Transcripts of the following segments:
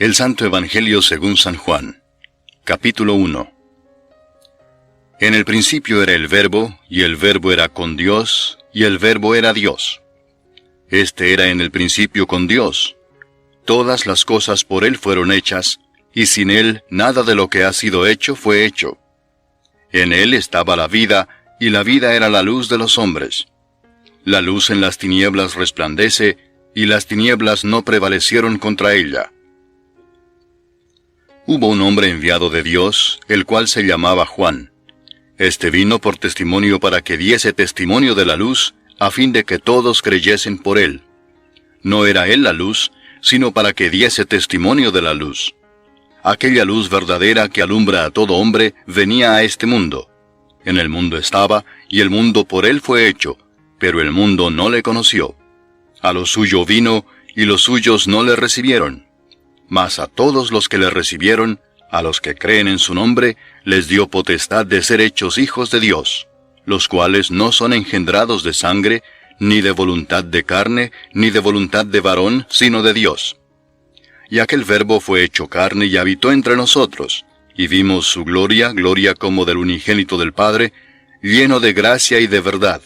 El Santo Evangelio según San Juan. Capítulo 1. En el principio era el Verbo, y el Verbo era con Dios, y el Verbo era Dios. Este era en el principio con Dios. Todas las cosas por Él fueron hechas, y sin Él nada de lo que ha sido hecho fue hecho. En Él estaba la vida, y la vida era la luz de los hombres. La luz en las tinieblas resplandece, y las tinieblas no prevalecieron contra ella. Hubo un hombre enviado de Dios, el cual se llamaba Juan. Este vino por testimonio para que diese testimonio de la luz, a fin de que todos creyesen por él. No era él la luz, sino para que diese testimonio de la luz. Aquella luz verdadera que alumbra a todo hombre venía a este mundo. En el mundo estaba, y el mundo por él fue hecho, pero el mundo no le conoció. A lo suyo vino, y los suyos no le recibieron. Mas a todos los que le recibieron, a los que creen en su nombre, les dio potestad de ser hechos hijos de Dios, los cuales no son engendrados de sangre, ni de voluntad de carne, ni de voluntad de varón, sino de Dios. Y aquel Verbo fue hecho carne y habitó entre nosotros, y vimos su gloria, gloria como del unigénito del Padre, lleno de gracia y de verdad.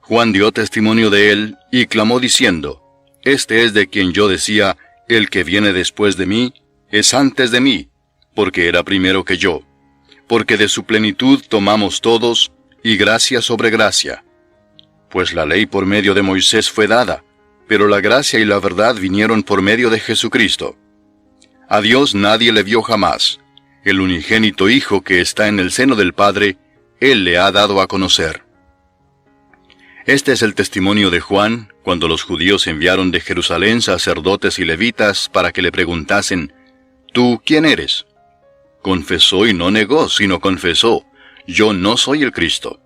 Juan dio testimonio de él, y clamó diciendo, Este es de quien yo decía, el que viene después de mí, es antes de mí, porque era primero que yo. Porque de su plenitud tomamos todos, y gracia sobre gracia. Pues la ley por medio de Moisés fue dada, pero la gracia y la verdad vinieron por medio de Jesucristo. A Dios nadie le vio jamás. El unigénito Hijo que está en el seno del Padre, Él le ha dado a conocer. Este es el testimonio de Juan, cuando los judíos enviaron de Jerusalén sacerdotes y levitas para que le preguntasen, ¿Tú quién eres? Confesó y no negó, sino confesó, Yo no soy el Cristo.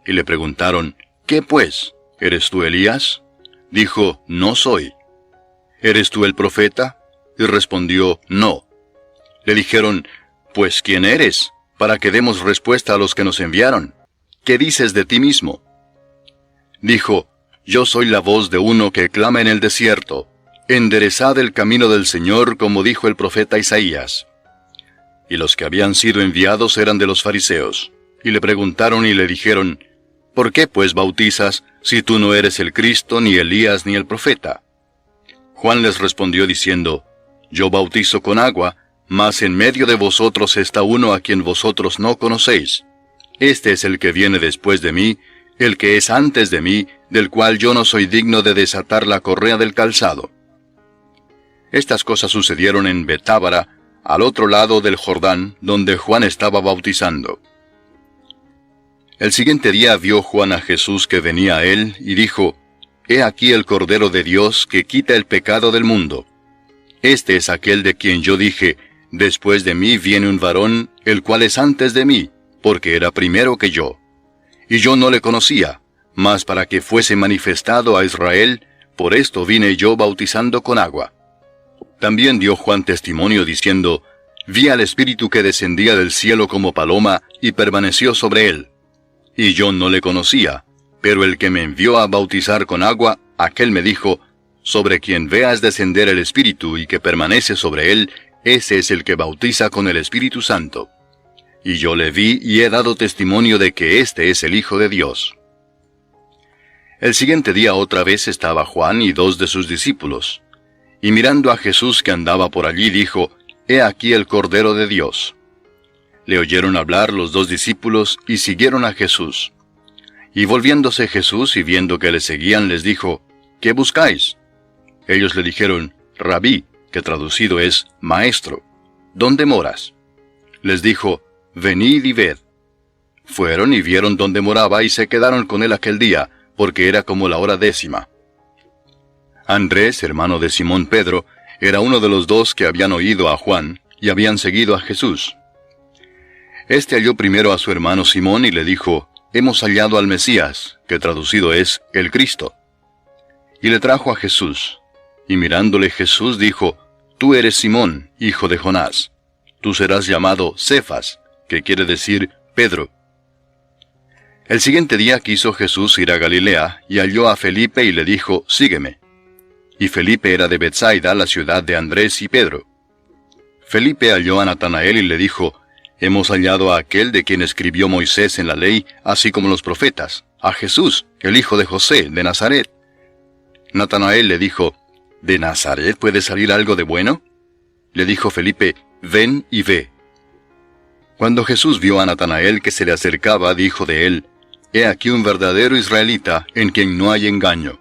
Y le preguntaron, ¿Qué pues? ¿Eres tú Elías? Dijo, No soy. ¿Eres tú el profeta? Y respondió, No. Le dijeron, Pues ¿quién eres? Para que demos respuesta a los que nos enviaron. ¿Qué dices de ti mismo? Dijo, Yo soy la voz de uno que clama en el desierto, enderezad el camino del Señor, como dijo el profeta Isaías. Y los que habían sido enviados eran de los fariseos, y le preguntaron y le dijeron, ¿Por qué pues bautizas, si tú no eres el Cristo, ni Elías, ni el profeta? Juan les respondió diciendo, Yo bautizo con agua, mas en medio de vosotros está uno a quien vosotros no conocéis. Este es el que viene después de mí, el que es antes de mí, del cual yo no soy digno de desatar la correa del calzado. Estas cosas sucedieron en Betábara, al otro lado del Jordán, donde Juan estaba bautizando. El siguiente día vio Juan a Jesús que venía a él, y dijo, He aquí el Cordero de Dios que quita el pecado del mundo. Este es aquel de quien yo dije, Después de mí viene un varón, el cual es antes de mí, porque era primero que yo. Y yo no le conocía, mas para que fuese manifestado a Israel, por esto vine yo bautizando con agua. También dio Juan testimonio diciendo, Vi al Espíritu que descendía del cielo como paloma, y permaneció sobre él. Y yo no le conocía, pero el que me envió a bautizar con agua, aquel me dijo, Sobre quien veas descender el Espíritu y que permanece sobre él, ese es el que bautiza con el Espíritu Santo. Y yo le vi y he dado testimonio de que este es el Hijo de Dios. El siguiente día otra vez estaba Juan y 2 de sus discípulos. Y mirando a Jesús que andaba por allí, dijo, He aquí el Cordero de Dios. Le oyeron hablar los 2 discípulos y siguieron a Jesús. Y volviéndose Jesús y viendo que le seguían, les dijo, ¿Qué buscáis? Ellos le dijeron, Rabí, que traducido es Maestro, ¿dónde moras? Les dijo, Venid y ved. Fueron y vieron dónde moraba y se quedaron con él aquel día, porque era como la hora 10. Andrés, hermano de Simón Pedro, era uno de los 2 que habían oído a Juan y habían seguido a Jesús. Este halló primero a su hermano Simón y le dijo, Hemos hallado al Mesías, que traducido es el Cristo. Y le trajo a Jesús. Y mirándole Jesús dijo, Tú eres Simón, hijo de Jonás. Tú serás llamado Cefas, que quiere decir Pedro. El siguiente día quiso Jesús ir a Galilea, y halló a Felipe y le dijo, Sígueme. y Felipe era de Betsaida, la ciudad de Andrés y Pedro. Felipe halló a Natanael y le dijo, «Hemos hallado a aquel de quien escribió Moisés en la ley, así como los profetas, a Jesús, el hijo de José, de Nazaret». Natanael le dijo, «¿De Nazaret puede salir algo de bueno?». Le dijo Felipe, «Ven y ve». Cuando Jesús vio a Natanael que se le acercaba, dijo de él, «He aquí un verdadero israelita, en quien no hay engaño».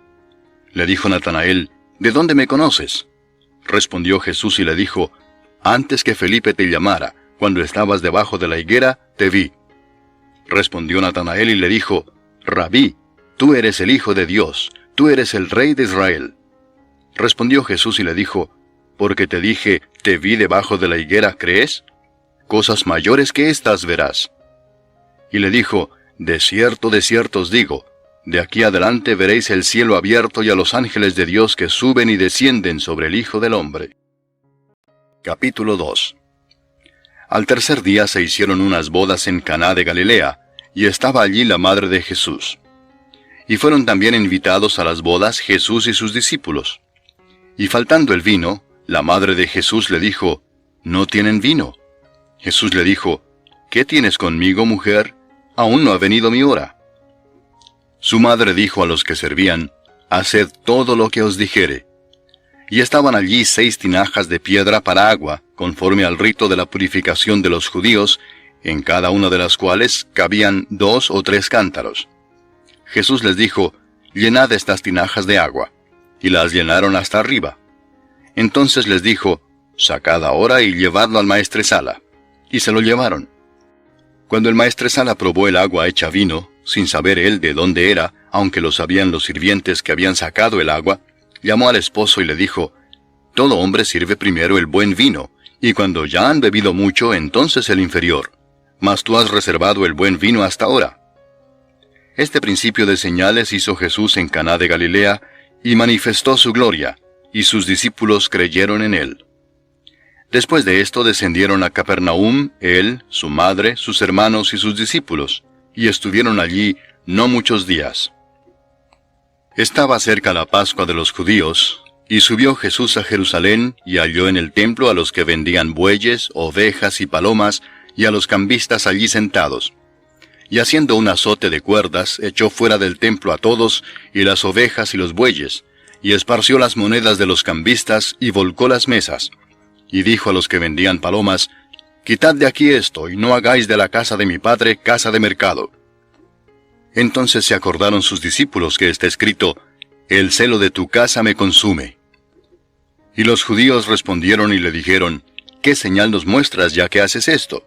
Le dijo Natanael, «¿De dónde me conoces?». Respondió Jesús y le dijo, «Antes que Felipe te llamara, cuando estabas debajo de la higuera, te vi». Respondió Natanael y le dijo, «Rabí, tú eres el Hijo de Dios, tú eres el Rey de Israel». Respondió Jesús y le dijo, «Porque te dije, te vi debajo de la higuera, ¿crees? Cosas mayores que estas verás». Y le dijo, de cierto os digo, de aquí adelante veréis el cielo abierto y a los ángeles de Dios que suben y descienden sobre el Hijo del Hombre. Capítulo 2. Al tercer día se hicieron unas bodas en Caná de Galilea, y estaba allí la madre de Jesús. Y fueron también invitados a las bodas Jesús y sus discípulos. Y faltando el vino, la madre de Jesús le dijo, «¿No tienen vino?». Jesús le dijo, «¿Qué tienes conmigo, mujer? Aún no ha venido mi hora». Su madre dijo a los que servían, «Haced todo lo que os dijere». Y estaban allí 6 tinajas de piedra para agua, conforme al rito de la purificación de los judíos, en cada una de las cuales cabían 2 o 3 cántaros. Jesús les dijo, «Llenad estas tinajas de agua». Y las llenaron hasta arriba. Entonces les dijo, «Sacad ahora y llevadlo al maestresala». Y se lo llevaron. Cuando el maestresala probó el agua hecha vino, sin saber él de dónde era, aunque lo sabían los sirvientes que habían sacado el agua, llamó al esposo y le dijo, «Todo hombre sirve primero el buen vino, y cuando ya han bebido mucho, entonces el inferior. Mas tú has reservado el buen vino hasta ahora». Este principio de señales hizo Jesús en Caná de Galilea, y manifestó su gloria, y sus discípulos creyeron en él. Después de esto descendieron a Capernaum, él, su madre, sus hermanos y sus discípulos, y estuvieron allí no muchos días. Estaba cerca la Pascua de los judíos, y subió Jesús a Jerusalén, y halló en el templo a los que vendían bueyes, ovejas y palomas, y a los cambistas allí sentados. Y haciendo un azote de cuerdas, echó fuera del templo a todos, y las ovejas y los bueyes, y esparció las monedas de los cambistas, y volcó las mesas. Y dijo a los que vendían palomas, «Quitad de aquí esto, y no hagáis de la casa de mi padre casa de mercado». Entonces se acordaron sus discípulos que está escrito, «El celo de tu casa me consume». Y los judíos respondieron y le dijeron, «¿Qué señal nos muestras ya que haces esto?».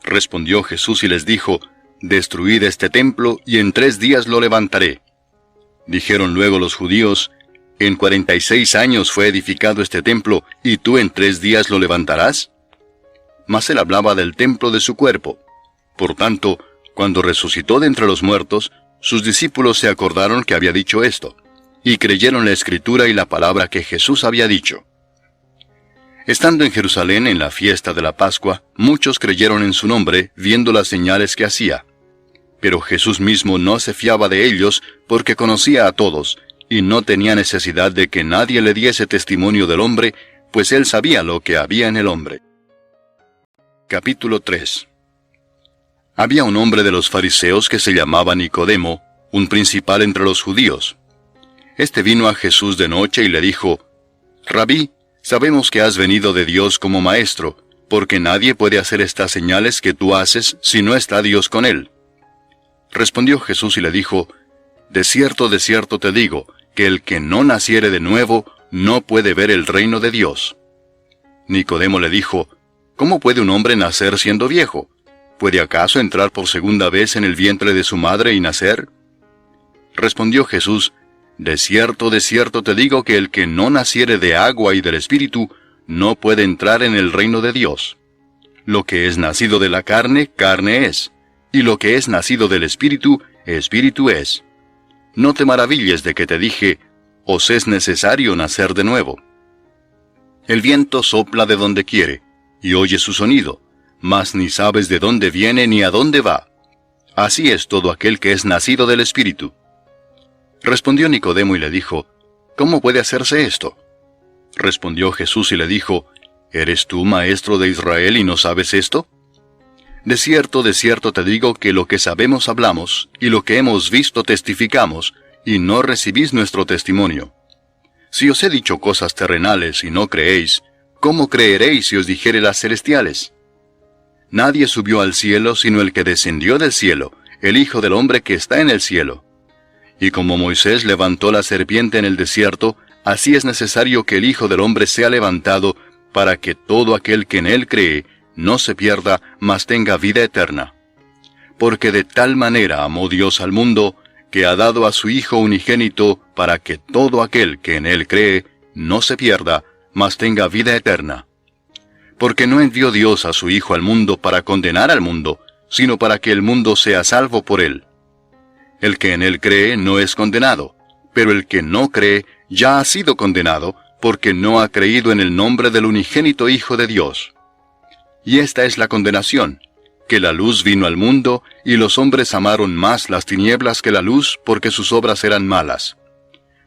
Respondió Jesús y les dijo, «Destruid este templo, y en 3 días lo levantaré». Dijeron luego los judíos, «¿En 46 años fue edificado este templo, y tú en 3 días lo levantarás?». Mas él hablaba del templo de su cuerpo. Por tanto, cuando resucitó de entre los muertos, sus discípulos se acordaron que había dicho esto, y creyeron la Escritura y la palabra que Jesús había dicho. Estando en Jerusalén en la fiesta de la Pascua, muchos creyeron en su nombre, viendo las señales que hacía. Pero Jesús mismo no se fiaba de ellos, porque conocía a todos, y no tenía necesidad de que nadie le diese testimonio del hombre, pues él sabía lo que había en el hombre. Capítulo 3. Había un hombre de los fariseos que se llamaba Nicodemo, un principal entre los judíos. Este vino a Jesús de noche y le dijo, «Rabí, sabemos que has venido de Dios como maestro, porque nadie puede hacer estas señales que tú haces si no está Dios con él». Respondió Jesús y le dijo, de cierto te digo, que el que no naciere de nuevo no puede ver el reino de Dios». Nicodemo le dijo, «¿Cómo puede un hombre nacer siendo viejo? ¿Puede acaso entrar por segunda vez en el vientre de su madre y nacer?». Respondió Jesús, de cierto te digo que el que no naciere de agua y del Espíritu no puede entrar en el reino de Dios. Lo que es nacido de la carne, carne es, y lo que es nacido del Espíritu, Espíritu es. No te maravilles de que te dije, os es necesario nacer de nuevo. El viento sopla de donde quiere, y oyes su sonido, mas ni sabes de dónde viene ni a dónde va. Así es todo aquel que es nacido del Espíritu. Respondió Nicodemo y le dijo, ¿cómo puede hacerse esto? Respondió Jesús y le dijo, ¿eres tú maestro de Israel y no sabes esto? De cierto te digo que lo que sabemos hablamos, y lo que hemos visto testificamos, y no recibís nuestro testimonio. Si os he dicho cosas terrenales y no creéis, ¿cómo creeréis si os dijere las celestiales? Nadie subió al cielo sino el que descendió del cielo, el Hijo del Hombre que está en el cielo. Y como Moisés levantó la serpiente en el desierto, así es necesario que el Hijo del Hombre sea levantado, para que todo aquel que en él cree no se pierda, mas tenga vida eterna. Porque de tal manera amó Dios al mundo, que ha dado a su Hijo unigénito, para que todo aquel que en él cree no se pierda, mas tenga vida eterna. Porque no envió Dios a su Hijo al mundo para condenar al mundo, sino para que el mundo sea salvo por él. El que en él cree no es condenado, pero el que no cree ya ha sido condenado, porque no ha creído en el nombre del unigénito Hijo de Dios. Y esta es la condenación, que la luz vino al mundo, y los hombres amaron más las tinieblas que la luz, porque sus obras eran malas.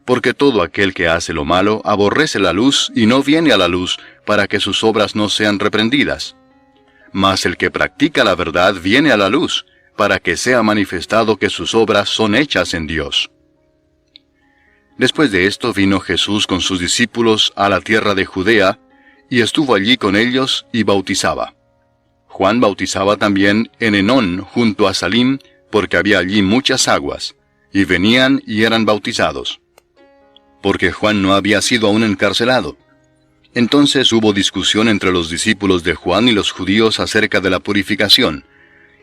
Porque todo aquel que hace lo malo aborrece la luz, y no viene a la luz, para que sus obras no sean reprendidas. Mas el que practica la verdad viene a la luz, para que sea manifestado que sus obras son hechas en Dios. Después de esto vino Jesús con sus discípulos a la tierra de Judea, y estuvo allí con ellos y bautizaba. Juan bautizaba también en Enón junto a Salim, porque había allí muchas aguas, y venían y eran bautizados. Porque Juan no había sido aún encarcelado. Entonces hubo discusión entre los discípulos de Juan y los judíos acerca de la purificación,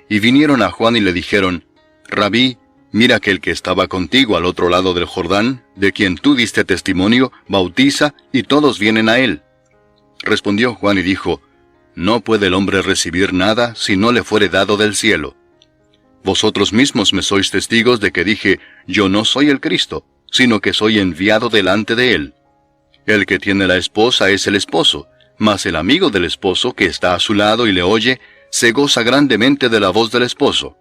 y vinieron a Juan y le dijeron, Rabí, mira que el que estaba contigo al otro lado del Jordán, de quien tú diste testimonio, bautiza, y todos vienen a él. Respondió Juan y dijo, No puede el hombre recibir nada si no le fuere dado del cielo. Vosotros mismos me sois testigos de que dije, Yo no soy el Cristo, sino que soy enviado delante de él. El que tiene la esposa es el esposo, mas el amigo del esposo que está a su lado y le oye, se goza grandemente de la voz del esposo.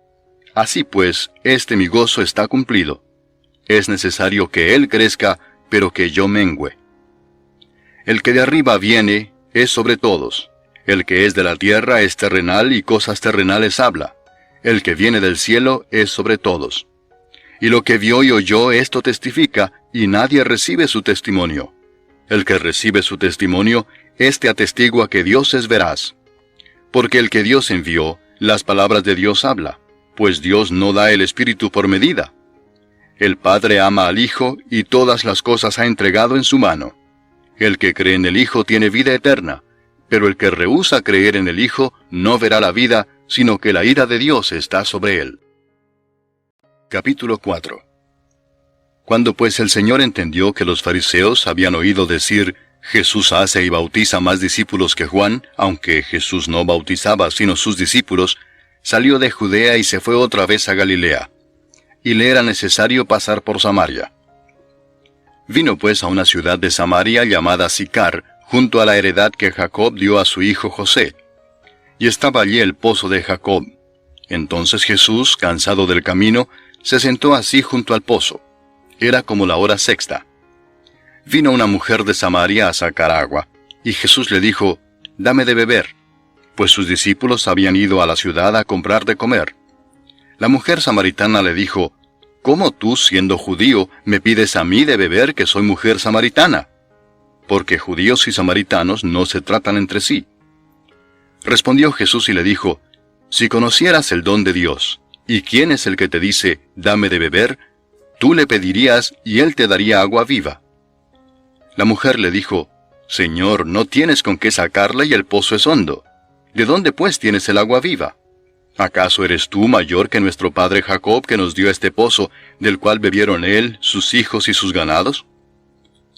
Así pues, mi gozo está cumplido. Es necesario que él crezca, pero que yo mengüe. El que de arriba viene es sobre todos. El que es de la tierra es terrenal y cosas terrenales habla. El que viene del cielo es sobre todos. Y lo que vio y oyó esto testifica, y nadie recibe su testimonio. El que recibe su testimonio, éste atestigua que Dios es veraz. Porque el que Dios envió, las palabras de Dios habla, pues Dios no da el Espíritu por medida. El Padre ama al Hijo, y todas las cosas ha entregado en su mano. El que cree en el Hijo tiene vida eterna, pero el que rehúsa creer en el Hijo no verá la vida, sino que la ira de Dios está sobre él. Capítulo 4. Cuando pues el Señor entendió que los fariseos habían oído decir, Jesús hace y bautiza más discípulos que Juan, aunque Jesús no bautizaba sino sus discípulos, salió de Judea y se fue otra vez a Galilea, y le era necesario pasar por Samaria. Vino pues a una ciudad de Samaria llamada Sicar, junto a la heredad que Jacob dio a su hijo José. Y estaba allí el pozo de Jacob. Entonces Jesús, cansado del camino, se sentó así junto al pozo. Era como la hora sexta. Vino una mujer de Samaria a sacar agua, y Jesús le dijo, Dame de beber, pues sus discípulos habían ido a la ciudad a comprar de comer. La mujer samaritana le dijo, ¿Cómo tú, siendo judío, me pides a mí de beber que soy mujer samaritana? Porque judíos y samaritanos no se tratan entre sí. Respondió Jesús y le dijo, Si conocieras el don de Dios, y quién es el que te dice, dame de beber, tú le pedirías y él te daría agua viva. La mujer le dijo, Señor, no tienes con qué sacarla y el pozo es hondo. ¿De dónde pues tienes el agua viva? ¿Acaso eres tú mayor que nuestro padre Jacob, que nos dio este pozo, del cual bebieron él, sus hijos y sus ganados?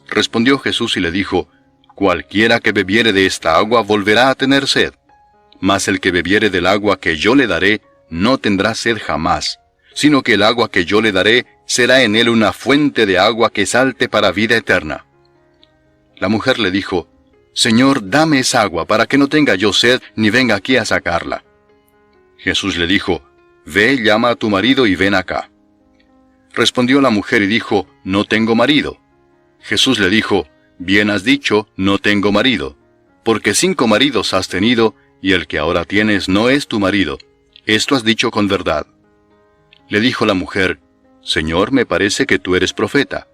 Respondió Jesús y le dijo, Cualquiera que bebiere de esta agua volverá a tener sed, mas el que bebiere del agua que yo le daré, no tendrá sed jamás, sino que el agua que yo le daré será en él una fuente de agua que salte para vida eterna. La mujer le dijo, Señor, dame esa agua para que no tenga yo sed ni venga aquí a sacarla. Jesús le dijo, Ve, llama a tu marido y ven acá. Respondió la mujer y dijo, No tengo marido. Jesús le dijo, «Bien has dicho, no tengo marido, porque 5 maridos has tenido, y el que ahora tienes no es tu marido. Esto has dicho con verdad». Le dijo la mujer, «Señor, me parece que tú eres profeta.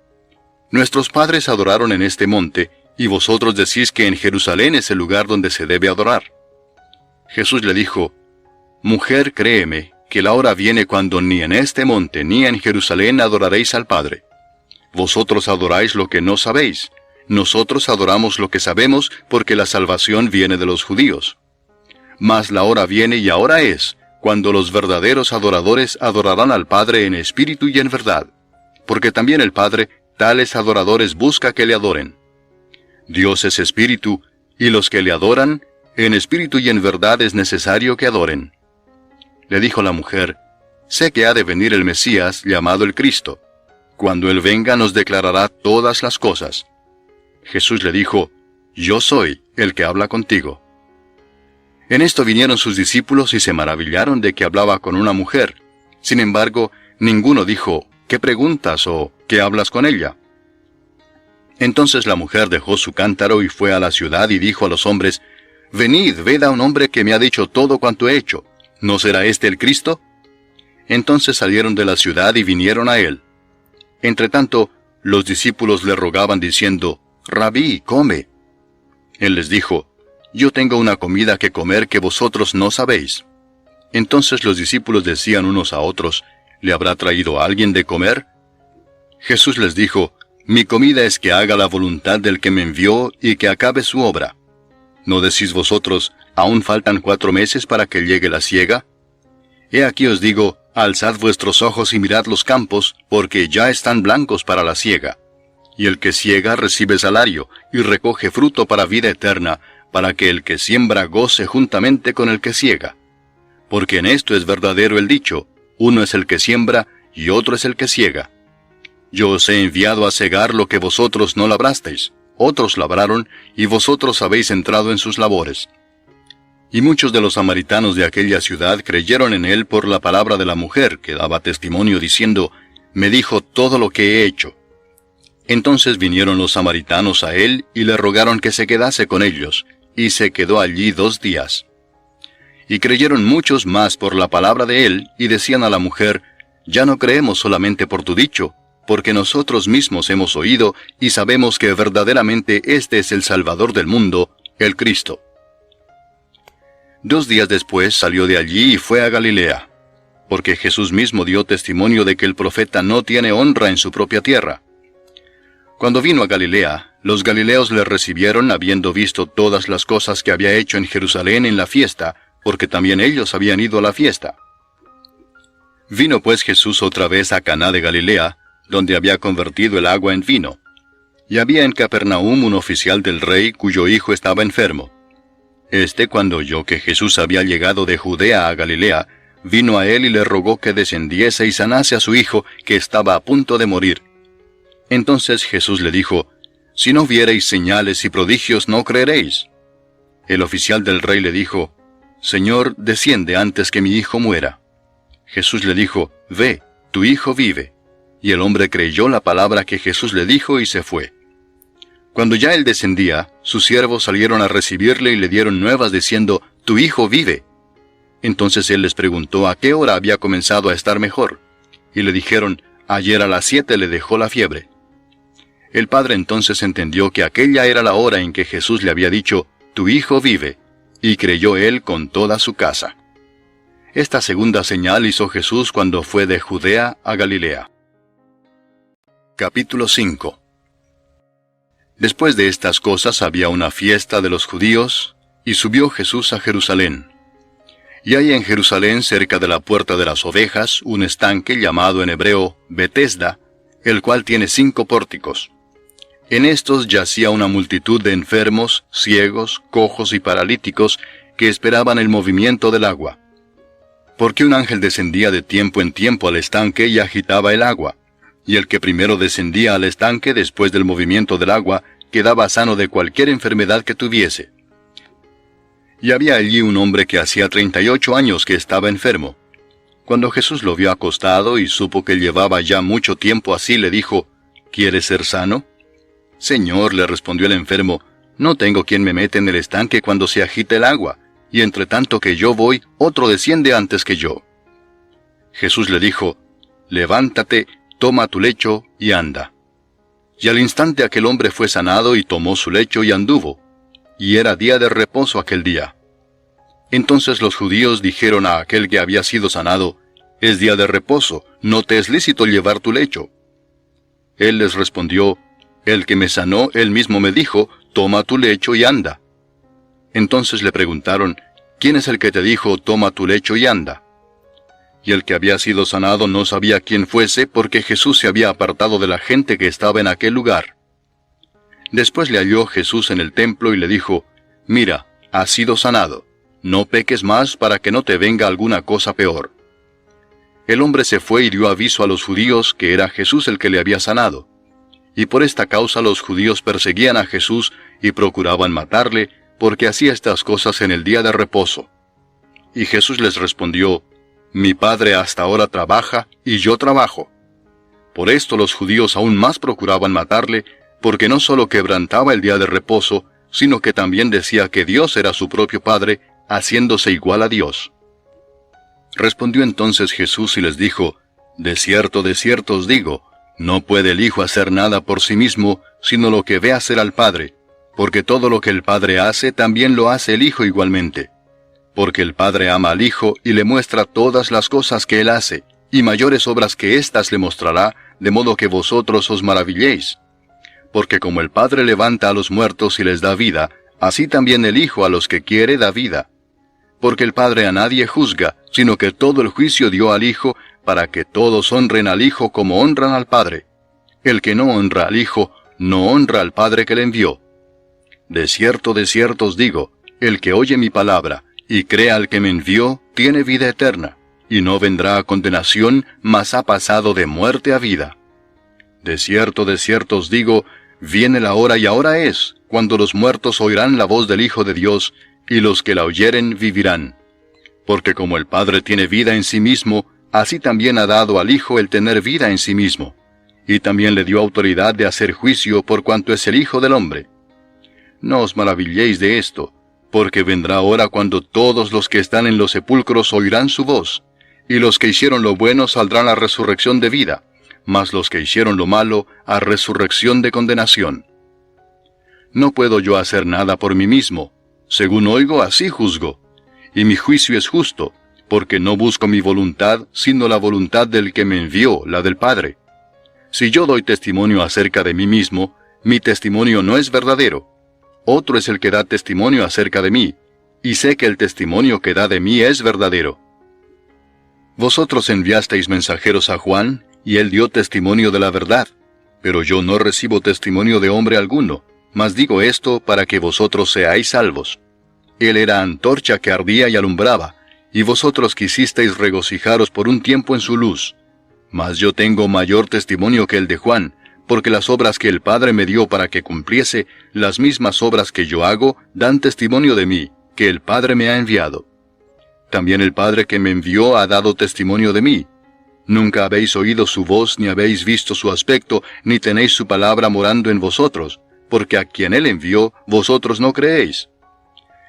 Nuestros padres adoraron en este monte, y vosotros decís que en Jerusalén es el lugar donde se debe adorar». Jesús le dijo, «Mujer, créeme, que la hora viene cuando ni en este monte ni en Jerusalén adoraréis al Padre. Vosotros adoráis lo que no sabéis. Nosotros adoramos lo que sabemos, porque la salvación viene de los judíos. Mas la hora viene y ahora es, cuando los verdaderos adoradores adorarán al Padre en espíritu y en verdad, porque también el Padre tales adoradores busca que le adoren. Dios es espíritu, y los que le adoran, en espíritu y en verdad es necesario que adoren». Le dijo la mujer, «Sé que ha de venir el Mesías, llamado el Cristo. Cuando Él venga nos declarará todas las cosas». Jesús le dijo, «Yo soy el que habla contigo». En esto vinieron sus discípulos y se maravillaron de que hablaba con una mujer. Sin embargo, ninguno dijo, «¿Qué preguntas?» o «¿Qué hablas con ella?». Entonces la mujer dejó su cántaro y fue a la ciudad y dijo a los hombres, «Venid, ved a un hombre que me ha dicho todo cuanto he hecho. ¿No será este el Cristo?». Entonces salieron de la ciudad y vinieron a él. Entretanto, los discípulos le rogaban diciendo, «Rabí, come». Él les dijo, «Yo tengo una comida que comer que vosotros no sabéis». Entonces los discípulos decían unos a otros, «¿Le habrá traído alguien de comer?». Jesús les dijo, «Mi comida es que haga la voluntad del que me envió y que acabe su obra. ¿No decís vosotros, aún faltan 4 meses para que llegue la siega? He aquí os digo, alzad vuestros ojos y mirad los campos, porque ya están blancos para la siega. Y el que siega recibe salario, y recoge fruto para vida eterna, para que el que siembra goce juntamente con el que siega. Porque en esto es verdadero el dicho, uno es el que siembra, y otro es el que siega. Yo os he enviado a segar lo que vosotros no labrasteis. Otros labraron, y vosotros habéis entrado en sus labores». Y muchos de los samaritanos de aquella ciudad creyeron en él por la palabra de la mujer, que daba testimonio diciendo, «Me dijo todo lo que he hecho». Entonces vinieron los samaritanos a él, y le rogaron que se quedase con ellos, y se quedó allí 2 días. Y creyeron muchos más por la palabra de él, y decían a la mujer, «Ya no creemos solamente por tu dicho, porque nosotros mismos hemos oído y sabemos que verdaderamente este es el Salvador del mundo, el Cristo». 2 días después salió de allí y fue a Galilea, porque Jesús mismo dio testimonio de que el profeta no tiene honra en su propia tierra. Cuando vino a Galilea, los galileos le recibieron habiendo visto todas las cosas que había hecho en Jerusalén en la fiesta, porque también ellos habían ido a la fiesta. Vino pues Jesús otra vez a Caná de Galilea, donde había convertido el agua en vino. Y había en Capernaum un oficial del rey cuyo hijo estaba enfermo. Cuando oyó que Jesús había llegado de Judea a Galilea, vino a él y le rogó que descendiese y sanase a su hijo, que estaba a punto de morir. Entonces Jesús le dijo, «Si no viereis señales y prodigios, no creeréis». El oficial del rey le dijo, «Señor, desciende antes que mi hijo muera». Jesús le dijo, «Ve, tu hijo vive». Y el hombre creyó la palabra que Jesús le dijo y se fue. Cuando ya él descendía, sus siervos salieron a recibirle y le dieron nuevas diciendo, «Tu hijo vive». Entonces él les preguntó a qué hora había comenzado a estar mejor. Y le dijeron, «Ayer a las 7 le dejó la fiebre». El padre entonces entendió que aquella era la hora en que Jesús le había dicho, «Tu hijo vive», y creyó él con toda su casa. Esta segunda señal hizo Jesús cuando fue de Judea a Galilea. Capítulo 5. Después de estas cosas había una fiesta de los judíos, y subió Jesús a Jerusalén. Y hay en Jerusalén, cerca de la puerta de las ovejas, un estanque llamado en hebreo Betesda, el cual tiene 5 pórticos. En estos yacía una multitud de enfermos, ciegos, cojos y paralíticos, que esperaban el movimiento del agua. Porque un ángel descendía de tiempo en tiempo al estanque y agitaba el agua. Y el que primero descendía al estanque después del movimiento del agua, quedaba sano de cualquier enfermedad que tuviese. Y había allí un hombre que hacía 38 años que estaba enfermo. Cuando Jesús lo vio acostado y supo que llevaba ya mucho tiempo así, le dijo, «¿Quieres ser sano?». Señor, le respondió el enfermo, no tengo quien me mete en el estanque cuando se agita el agua, y entre tanto que yo voy, otro desciende antes que yo. Jesús le dijo, levántate, toma tu lecho y anda. Y al instante aquel hombre fue sanado y tomó su lecho y anduvo, y era día de reposo aquel día. Entonces los judíos dijeron a aquel que había sido sanado, es día de reposo, no te es lícito llevar tu lecho. Él les respondió, el que me sanó, él mismo me dijo, toma tu lecho y anda. Entonces le preguntaron, ¿quién es el que te dijo, toma tu lecho y anda? Y el que había sido sanado no sabía quién fuese, porque Jesús se había apartado de la gente que estaba en aquel lugar. Después le halló Jesús en el templo y le dijo, mira, has sido sanado, no peques más para que no te venga alguna cosa peor. El hombre se fue y dio aviso a los judíos que era Jesús el que le había sanado. Y por esta causa los judíos perseguían a Jesús y procuraban matarle, porque hacía estas cosas en el día de reposo. Y Jesús les respondió, mi Padre hasta ahora trabaja, y yo trabajo. Por esto los judíos aún más procuraban matarle, porque no solo quebrantaba el día de reposo, sino que también decía que Dios era su propio Padre, haciéndose igual a Dios. Respondió entonces Jesús y les dijo, de cierto os digo, no puede el Hijo hacer nada por sí mismo, sino lo que ve hacer al Padre, porque todo lo que el Padre hace, también lo hace el Hijo igualmente. Porque el Padre ama al Hijo y le muestra todas las cosas que Él hace, y mayores obras que éstas le mostrará, de modo que vosotros os maravilléis. Porque como el Padre levanta a los muertos y les da vida, así también el Hijo a los que quiere da vida. Porque el Padre a nadie juzga, sino que todo el juicio dio al Hijo, para que todos honren al Hijo como honran al Padre. El que no honra al Hijo, no honra al Padre que le envió. De cierto os digo, el que oye mi palabra, y crea al que me envió, tiene vida eterna, y no vendrá a condenación, mas ha pasado de muerte a vida. De cierto os digo, viene la hora y ahora es, cuando los muertos oirán la voz del Hijo de Dios, y los que la oyeren vivirán. Porque como el Padre tiene vida en sí mismo, así también ha dado al Hijo el tener vida en sí mismo, y también le dio autoridad de hacer juicio por cuanto es el Hijo del Hombre. No os maravilléis de esto, porque vendrá hora cuando todos los que están en los sepulcros oirán su voz, y los que hicieron lo bueno saldrán a resurrección de vida, mas los que hicieron lo malo a resurrección de condenación. No puedo yo hacer nada por mí mismo, según oigo así juzgo, y mi juicio es justo, porque no busco mi voluntad, sino la voluntad del que me envió, la del Padre. Si yo doy testimonio acerca de mí mismo, mi testimonio no es verdadero. Otro es el que da testimonio acerca de mí, y sé que el testimonio que da de mí es verdadero. Vosotros enviasteis mensajeros a Juan, y él dio testimonio de la verdad, pero yo no recibo testimonio de hombre alguno, mas digo esto para que vosotros seáis salvos. Él era antorcha que ardía y alumbraba, y vosotros quisisteis regocijaros por un tiempo en su luz. Mas yo tengo mayor testimonio que el de Juan, porque las obras que el Padre me dio para que cumpliese, las mismas obras que yo hago, dan testimonio de mí, que el Padre me ha enviado. También el Padre que me envió ha dado testimonio de mí. Nunca habéis oído su voz, ni habéis visto su aspecto, ni tenéis su palabra morando en vosotros, porque a quien él envió, vosotros no creéis.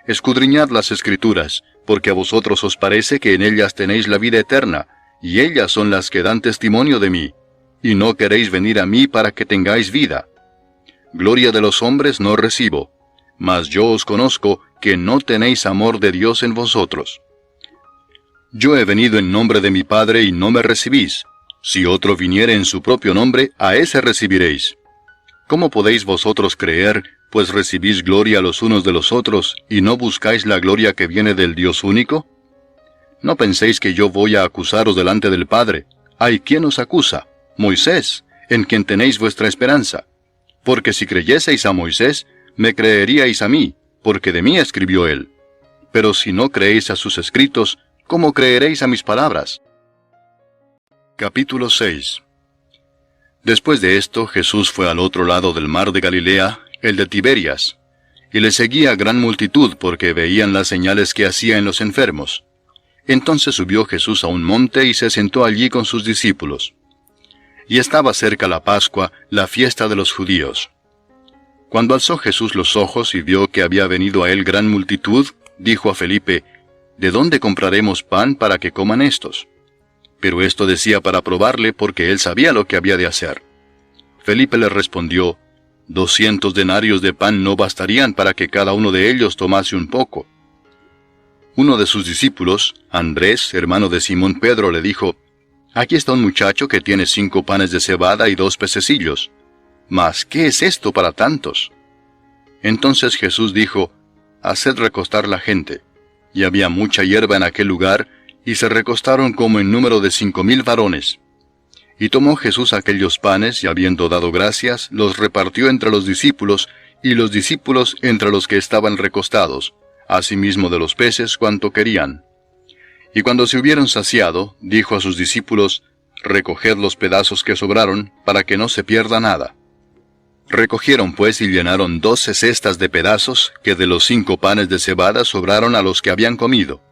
Escudriñad las Escrituras, porque a vosotros os parece que en ellas tenéis la vida eterna, y ellas son las que dan testimonio de mí. Y no queréis venir a mí para que tengáis vida. Gloria de los hombres no recibo, mas yo os conozco que no tenéis amor de Dios en vosotros. Yo he venido en nombre de mi Padre y no me recibís. Si otro viniere en su propio nombre, a ese recibiréis. ¿Cómo podéis vosotros creer, pues recibís gloria los unos de los otros, y no buscáis la gloria que viene del Dios único? No penséis que yo voy a acusaros delante del Padre. ¿Hay quien os acusa? Moisés, en quien tenéis vuestra esperanza. Porque si creyeseis a Moisés, me creeríais a mí, porque de mí escribió él. Pero si no creéis a sus escritos, ¿cómo creeréis a mis palabras? Capítulo 6. Después de esto, Jesús fue al otro lado del mar de Galilea, el de Tiberias, y le seguía gran multitud porque veían las señales que hacía en los enfermos. Entonces subió Jesús a un monte y se sentó allí con sus discípulos. Y estaba cerca la Pascua, la fiesta de los judíos. Cuando alzó Jesús los ojos y vio que había venido a él gran multitud, dijo a Felipe, ¿de dónde compraremos pan para que coman estos? Pero esto decía para probarle, porque él sabía lo que había de hacer. Felipe le respondió, 200 denarios de pan no bastarían para que cada uno de ellos tomase un poco. Uno de sus discípulos, Andrés, hermano de Simón Pedro, le dijo, aquí está un muchacho que tiene 5 panes de cebada y 2 pececillos. Mas, ¿qué es esto para tantos? Entonces Jesús dijo, haced recostar la gente. Y había mucha hierba en aquel lugar, y se recostaron como en número de 5,000 varones. Y tomó Jesús aquellos panes, y habiendo dado gracias, los repartió entre los discípulos, y los discípulos entre los que estaban recostados, asimismo de los peces cuanto querían. Y cuando se hubieron saciado, dijo a sus discípulos, recoged los pedazos que sobraron, para que no se pierda nada. Recogieron pues y llenaron 12 cestas de pedazos, que de los 5 panes de cebada sobraron a los que habían comido.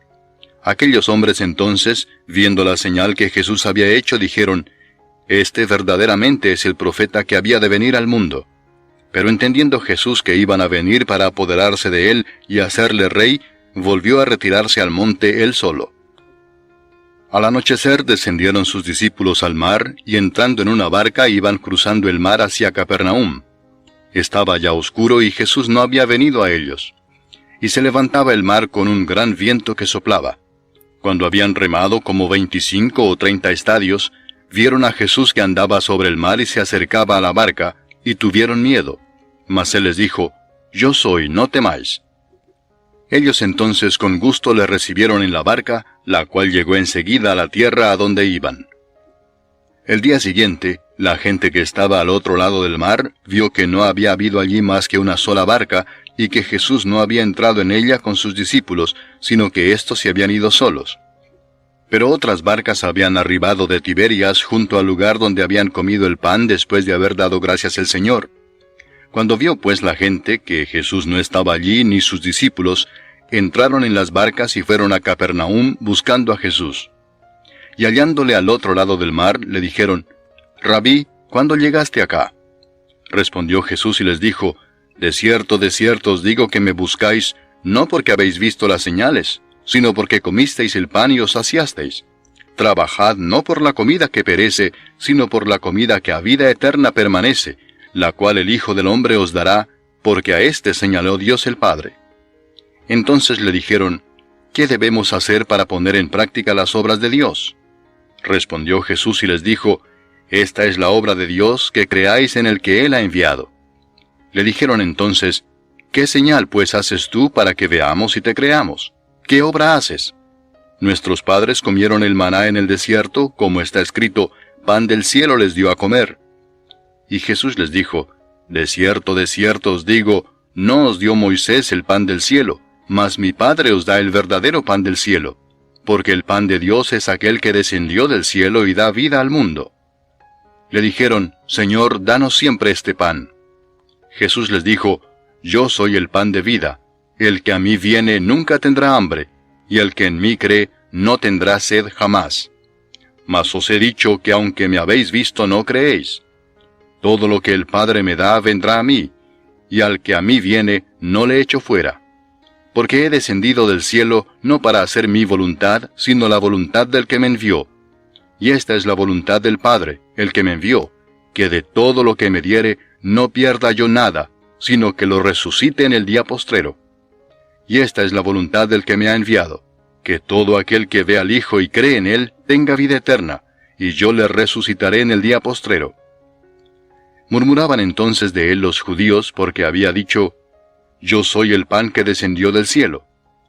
Aquellos hombres entonces, viendo la señal que Jesús había hecho, dijeron, este verdaderamente es el profeta que había de venir al mundo. Pero entendiendo Jesús que iban a venir para apoderarse de él y hacerle rey, volvió a retirarse al monte él solo. Al anochecer descendieron sus discípulos al mar, y entrando en una barca iban cruzando el mar hacia Capernaum. Estaba ya oscuro y Jesús no había venido a ellos. Y se levantaba el mar con un gran viento que soplaba. Cuando habían remado como 25 o 30 estadios, vieron a Jesús que andaba sobre el mar y se acercaba a la barca, y tuvieron miedo. Mas él les dijo, yo soy, no temáis. Ellos entonces con gusto le recibieron en la barca, la cual llegó enseguida a la tierra a donde iban. El día siguiente, la gente que estaba al otro lado del mar vio que no había habido allí más que una sola barca, y que Jesús no había entrado en ella con sus discípulos, sino que éstos se habían ido solos. Pero otras barcas habían arribado de Tiberias junto al lugar donde habían comido el pan después de haber dado gracias al Señor. Cuando vio pues la gente que Jesús no estaba allí ni sus discípulos, entraron en las barcas y fueron a Capernaum buscando a Jesús. Y hallándole al otro lado del mar, le dijeron, Rabí, ¿cuándo llegaste acá? Respondió Jesús y les dijo, de cierto os digo que me buscáis, no porque habéis visto las señales, sino porque comisteis el pan y os saciasteis. Trabajad no por la comida que perece, sino por la comida que a vida eterna permanece, la cual el Hijo del Hombre os dará, porque a éste señaló Dios el Padre. Entonces le dijeron, ¿qué debemos hacer para poner en práctica las obras de Dios? Respondió Jesús y les dijo, esta es la obra de Dios, que creáis en el que Él ha enviado. Le dijeron entonces, ¿qué señal pues haces tú para que veamos y te creamos? ¿Qué obra haces? Nuestros padres comieron el maná en el desierto, como está escrito, pan del cielo les dio a comer. Y Jesús les dijo, de cierto os digo, no os dio Moisés el pan del cielo, mas mi Padre os da el verdadero pan del cielo, porque el pan de Dios es aquel que descendió del cielo y da vida al mundo. Le dijeron, Señor, danos siempre este pan. Jesús les dijo, yo soy el pan de vida, el que a mí viene nunca tendrá hambre, y el que en mí cree no tendrá sed jamás. Mas os he dicho que aunque me habéis visto no creéis. Todo lo que el Padre me da vendrá a mí, y al que a mí viene no le echo fuera. Porque he descendido del cielo no para hacer mi voluntad, sino la voluntad del que me envió. Y esta es la voluntad del Padre, el que me envió, que de todo lo que me diere no pierda yo nada, sino que lo resucite en el día postrero. Y esta es la voluntad del que me ha enviado, que todo aquel que ve al Hijo y cree en Él tenga vida eterna, y yo le resucitaré en el día postrero. Murmuraban entonces de él los judíos porque había dicho, yo soy el pan que descendió del cielo.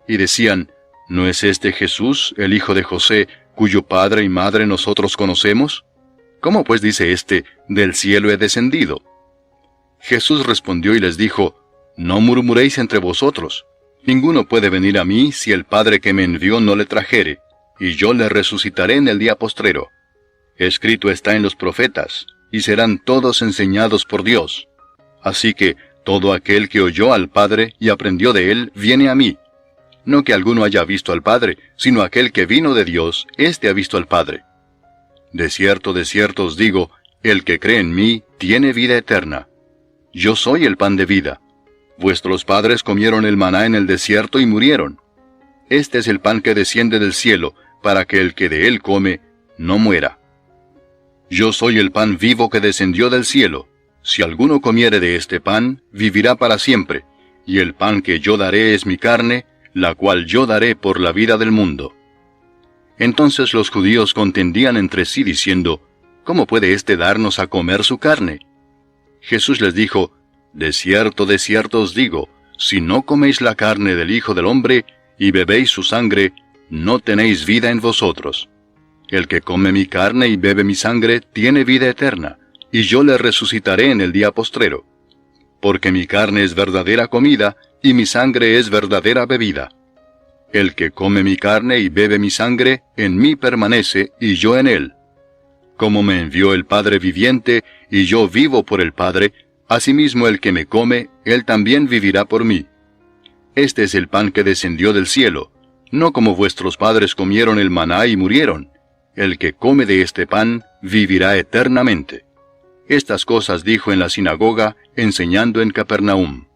Y decían, ¿no es este Jesús, el hijo de José, cuyo padre y madre nosotros conocemos? ¿Cómo pues dice éste, del cielo he descendido? Jesús respondió y les dijo, no murmuréis entre vosotros. Ninguno puede venir a mí si el Padre que me envió no le trajere, y yo le resucitaré en el día postrero. Escrito está en los profetas, y serán todos enseñados por Dios. Así que todo aquel que oyó al Padre y aprendió de él, viene a mí. No que alguno haya visto al Padre, sino aquel que vino de Dios, éste ha visto al Padre. De cierto os digo, el que cree en mí, tiene vida eterna. Yo soy el pan de vida. Vuestros padres comieron el maná en el desierto y murieron. Este es el pan que desciende del cielo, para que el que de él come no muera. Yo soy el pan vivo que descendió del cielo. Si alguno comiere de este pan, vivirá para siempre, y el pan que yo daré es mi carne, la cual yo daré por la vida del mundo. Entonces los judíos contendían entre sí diciendo, ¿cómo puede éste darnos a comer su carne? Jesús les dijo, de cierto os digo, si no coméis la carne del Hijo del Hombre, y bebéis su sangre, no tenéis vida en vosotros. El que come mi carne y bebe mi sangre, tiene vida eterna, y yo le resucitaré en el día postrero. Porque mi carne es verdadera comida, y mi sangre es verdadera bebida. El que come mi carne y bebe mi sangre, en mí permanece, y yo en él. Como me envió el Padre viviente, y yo vivo por el Padre, asimismo el que me come, él también vivirá por mí. Este es el pan que descendió del cielo, no como vuestros padres comieron el maná y murieron. El que come de este pan, vivirá eternamente. Estas cosas dijo en la sinagoga, enseñando en Capernaum.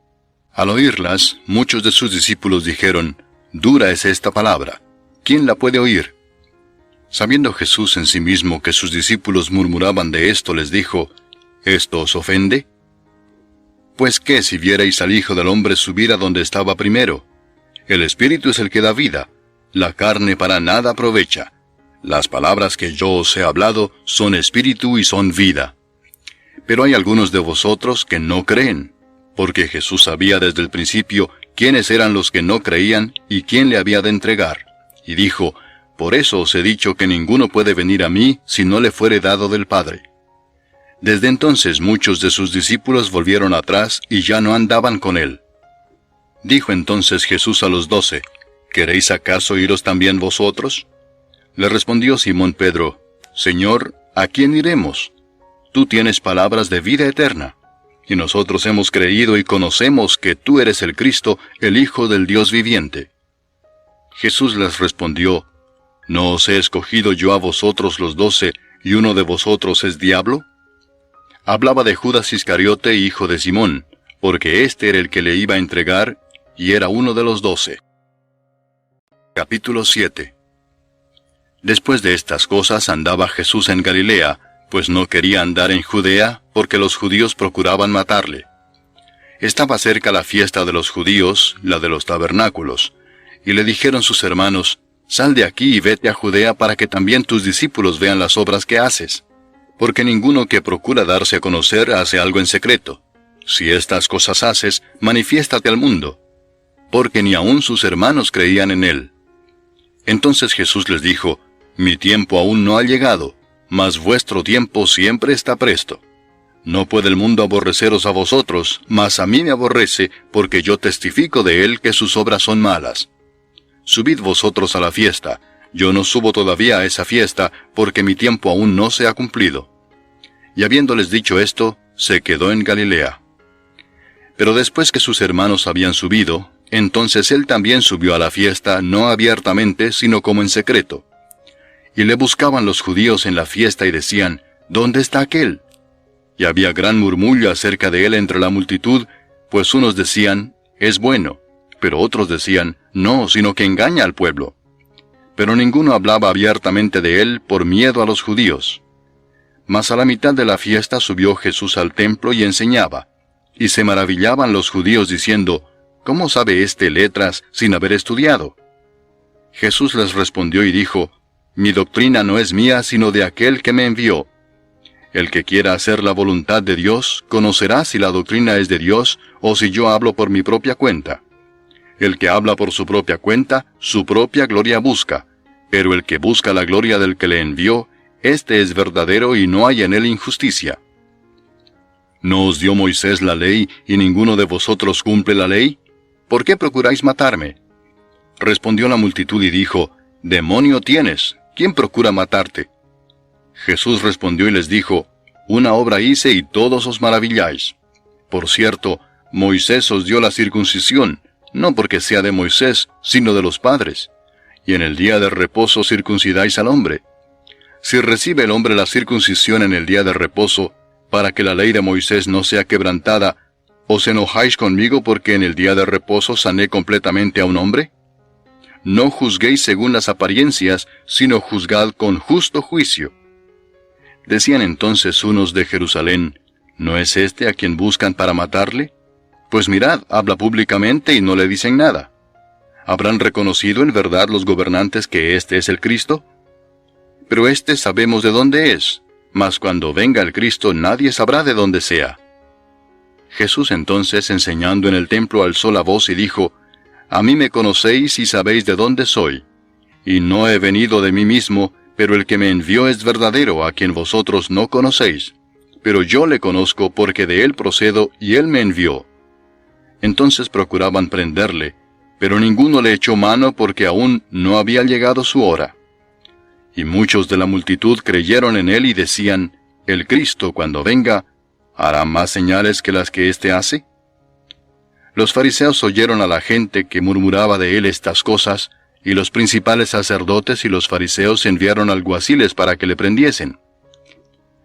Al oírlas, muchos de sus discípulos dijeron, «Dura es esta palabra. ¿Quién la puede oír?» Sabiendo Jesús en sí mismo que sus discípulos murmuraban de esto, les dijo, ¿esto os ofende? Pues qué si vierais al Hijo del Hombre subir a donde estaba primero. El Espíritu es el que da vida, la carne para nada aprovecha. Las palabras que yo os he hablado son espíritu y son vida. Pero hay algunos de vosotros que no creen, porque Jesús sabía desde el principio quiénes eran los que no creían y quién le había de entregar. Y dijo, por eso os he dicho que ninguno puede venir a mí si no le fuere dado del Padre. Desde entonces muchos de sus discípulos volvieron atrás y ya no andaban con él. Dijo entonces Jesús a los 12, ¿queréis acaso iros también vosotros? Le respondió Simón Pedro, Señor, ¿a quién iremos? Tú tienes palabras de vida eterna, y nosotros hemos creído y conocemos que tú eres el Cristo, el Hijo del Dios viviente. Jesús les respondió, ¿no os he escogido yo a vosotros los 12, y uno de vosotros es diablo? Hablaba de Judas Iscariote, hijo de Simón, porque éste era el que le iba a entregar, y era uno de los 12. Capítulo 7. Después de estas cosas andaba Jesús en Galilea, pues no quería andar en Judea, porque los judíos procuraban matarle. Estaba cerca la fiesta de los judíos, la de los tabernáculos, y le dijeron sus hermanos, Sal de aquí y vete a Judea para que también tus discípulos vean las obras que haces. Porque ninguno que procura darse a conocer hace algo en secreto. Si estas cosas haces, manifiéstate al mundo. Porque ni aun sus hermanos creían en él. Entonces Jesús les dijo, Mi tiempo aún no ha llegado, mas vuestro tiempo siempre está presto. No puede el mundo aborreceros a vosotros, mas a mí me aborrece, porque yo testifico de él que sus obras son malas. Subid vosotros a la fiesta. Yo no subo todavía a esa fiesta, porque mi tiempo aún no se ha cumplido. Y habiéndoles dicho esto, se quedó en Galilea. Pero después que sus hermanos habían subido, entonces él también subió a la fiesta, no abiertamente, sino como en secreto. Y le buscaban los judíos en la fiesta y decían, ¿dónde está aquél? Y había gran murmullo acerca de él entre la multitud, pues unos decían, es bueno, pero otros decían, no, sino que engaña al pueblo. Pero ninguno hablaba abiertamente de él por miedo a los judíos. Mas a la mitad de la fiesta subió Jesús al templo y enseñaba, y se maravillaban los judíos diciendo, ¿cómo sabe éste letras sin haber estudiado? Jesús les respondió y dijo, Mi doctrina no es mía sino de aquel que me envió. El que quiera hacer la voluntad de Dios, conocerá si la doctrina es de Dios o si yo hablo por mi propia cuenta. El que habla por su propia cuenta, su propia gloria busca, pero el que busca la gloria del que le envió, éste es verdadero y no hay en él injusticia. ¿No os dio Moisés la ley y ninguno de vosotros cumple la ley? ¿Por qué procuráis matarme? Respondió la multitud y dijo, Demonio tienes, ¿quién procura matarte? Jesús respondió y les dijo, Una obra hice y todos os maravilláis. Por cierto, Moisés os dio la circuncisión, no porque sea de Moisés, sino de los padres. Y en el día de reposo circuncidáis al hombre. Si recibe el hombre la circuncisión en el día de reposo, para que la ley de Moisés no sea quebrantada, ¿Os enojáis conmigo porque en el día de reposo sané completamente a un hombre? No juzguéis según las apariencias, sino juzgad con justo juicio. Decían entonces unos de Jerusalén, ¿no es este a quien buscan para matarle? Pues mirad, habla públicamente y no le dicen nada. ¿Habrán reconocido en verdad los gobernantes que este es el Cristo? Pero este sabemos de dónde es, mas cuando venga el Cristo nadie sabrá de dónde sea. Jesús entonces, enseñando en el templo, alzó la voz y dijo, A mí me conocéis y sabéis de dónde soy. Y no he venido de mí mismo, pero el que me envió es verdadero, a quien vosotros no conocéis. Pero yo le conozco porque de él procedo y él me envió. Entonces procuraban prenderle, pero ninguno le echó mano porque aún no había llegado su hora. Y muchos de la multitud creyeron en él y decían, El Cristo, cuando venga, ¿hará más señales que las que éste hace? Los fariseos oyeron a la gente que murmuraba de él estas cosas, y los principales sacerdotes y los fariseos enviaron alguaciles para que le prendiesen.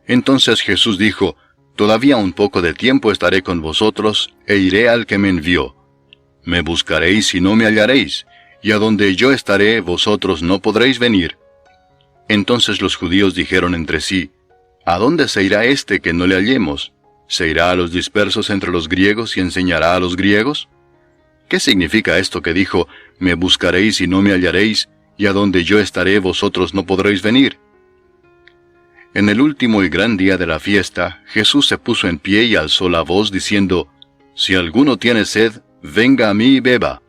Entonces Jesús dijo, Todavía un poco de tiempo estaré con vosotros, e iré al que me envió. Me buscaréis y no me hallaréis, y a donde yo estaré vosotros no podréis venir. Entonces los judíos dijeron entre sí, ¿A dónde se irá este que no le hallemos? ¿Se irá a los dispersos entre los griegos y enseñará a los griegos? ¿Qué significa esto que dijo, me buscaréis y no me hallaréis, y a donde yo estaré vosotros no podréis venir? En el último y gran día de la fiesta, Jesús se puso en pie y alzó la voz diciendo, Si alguno tiene sed, venga a mí y beba.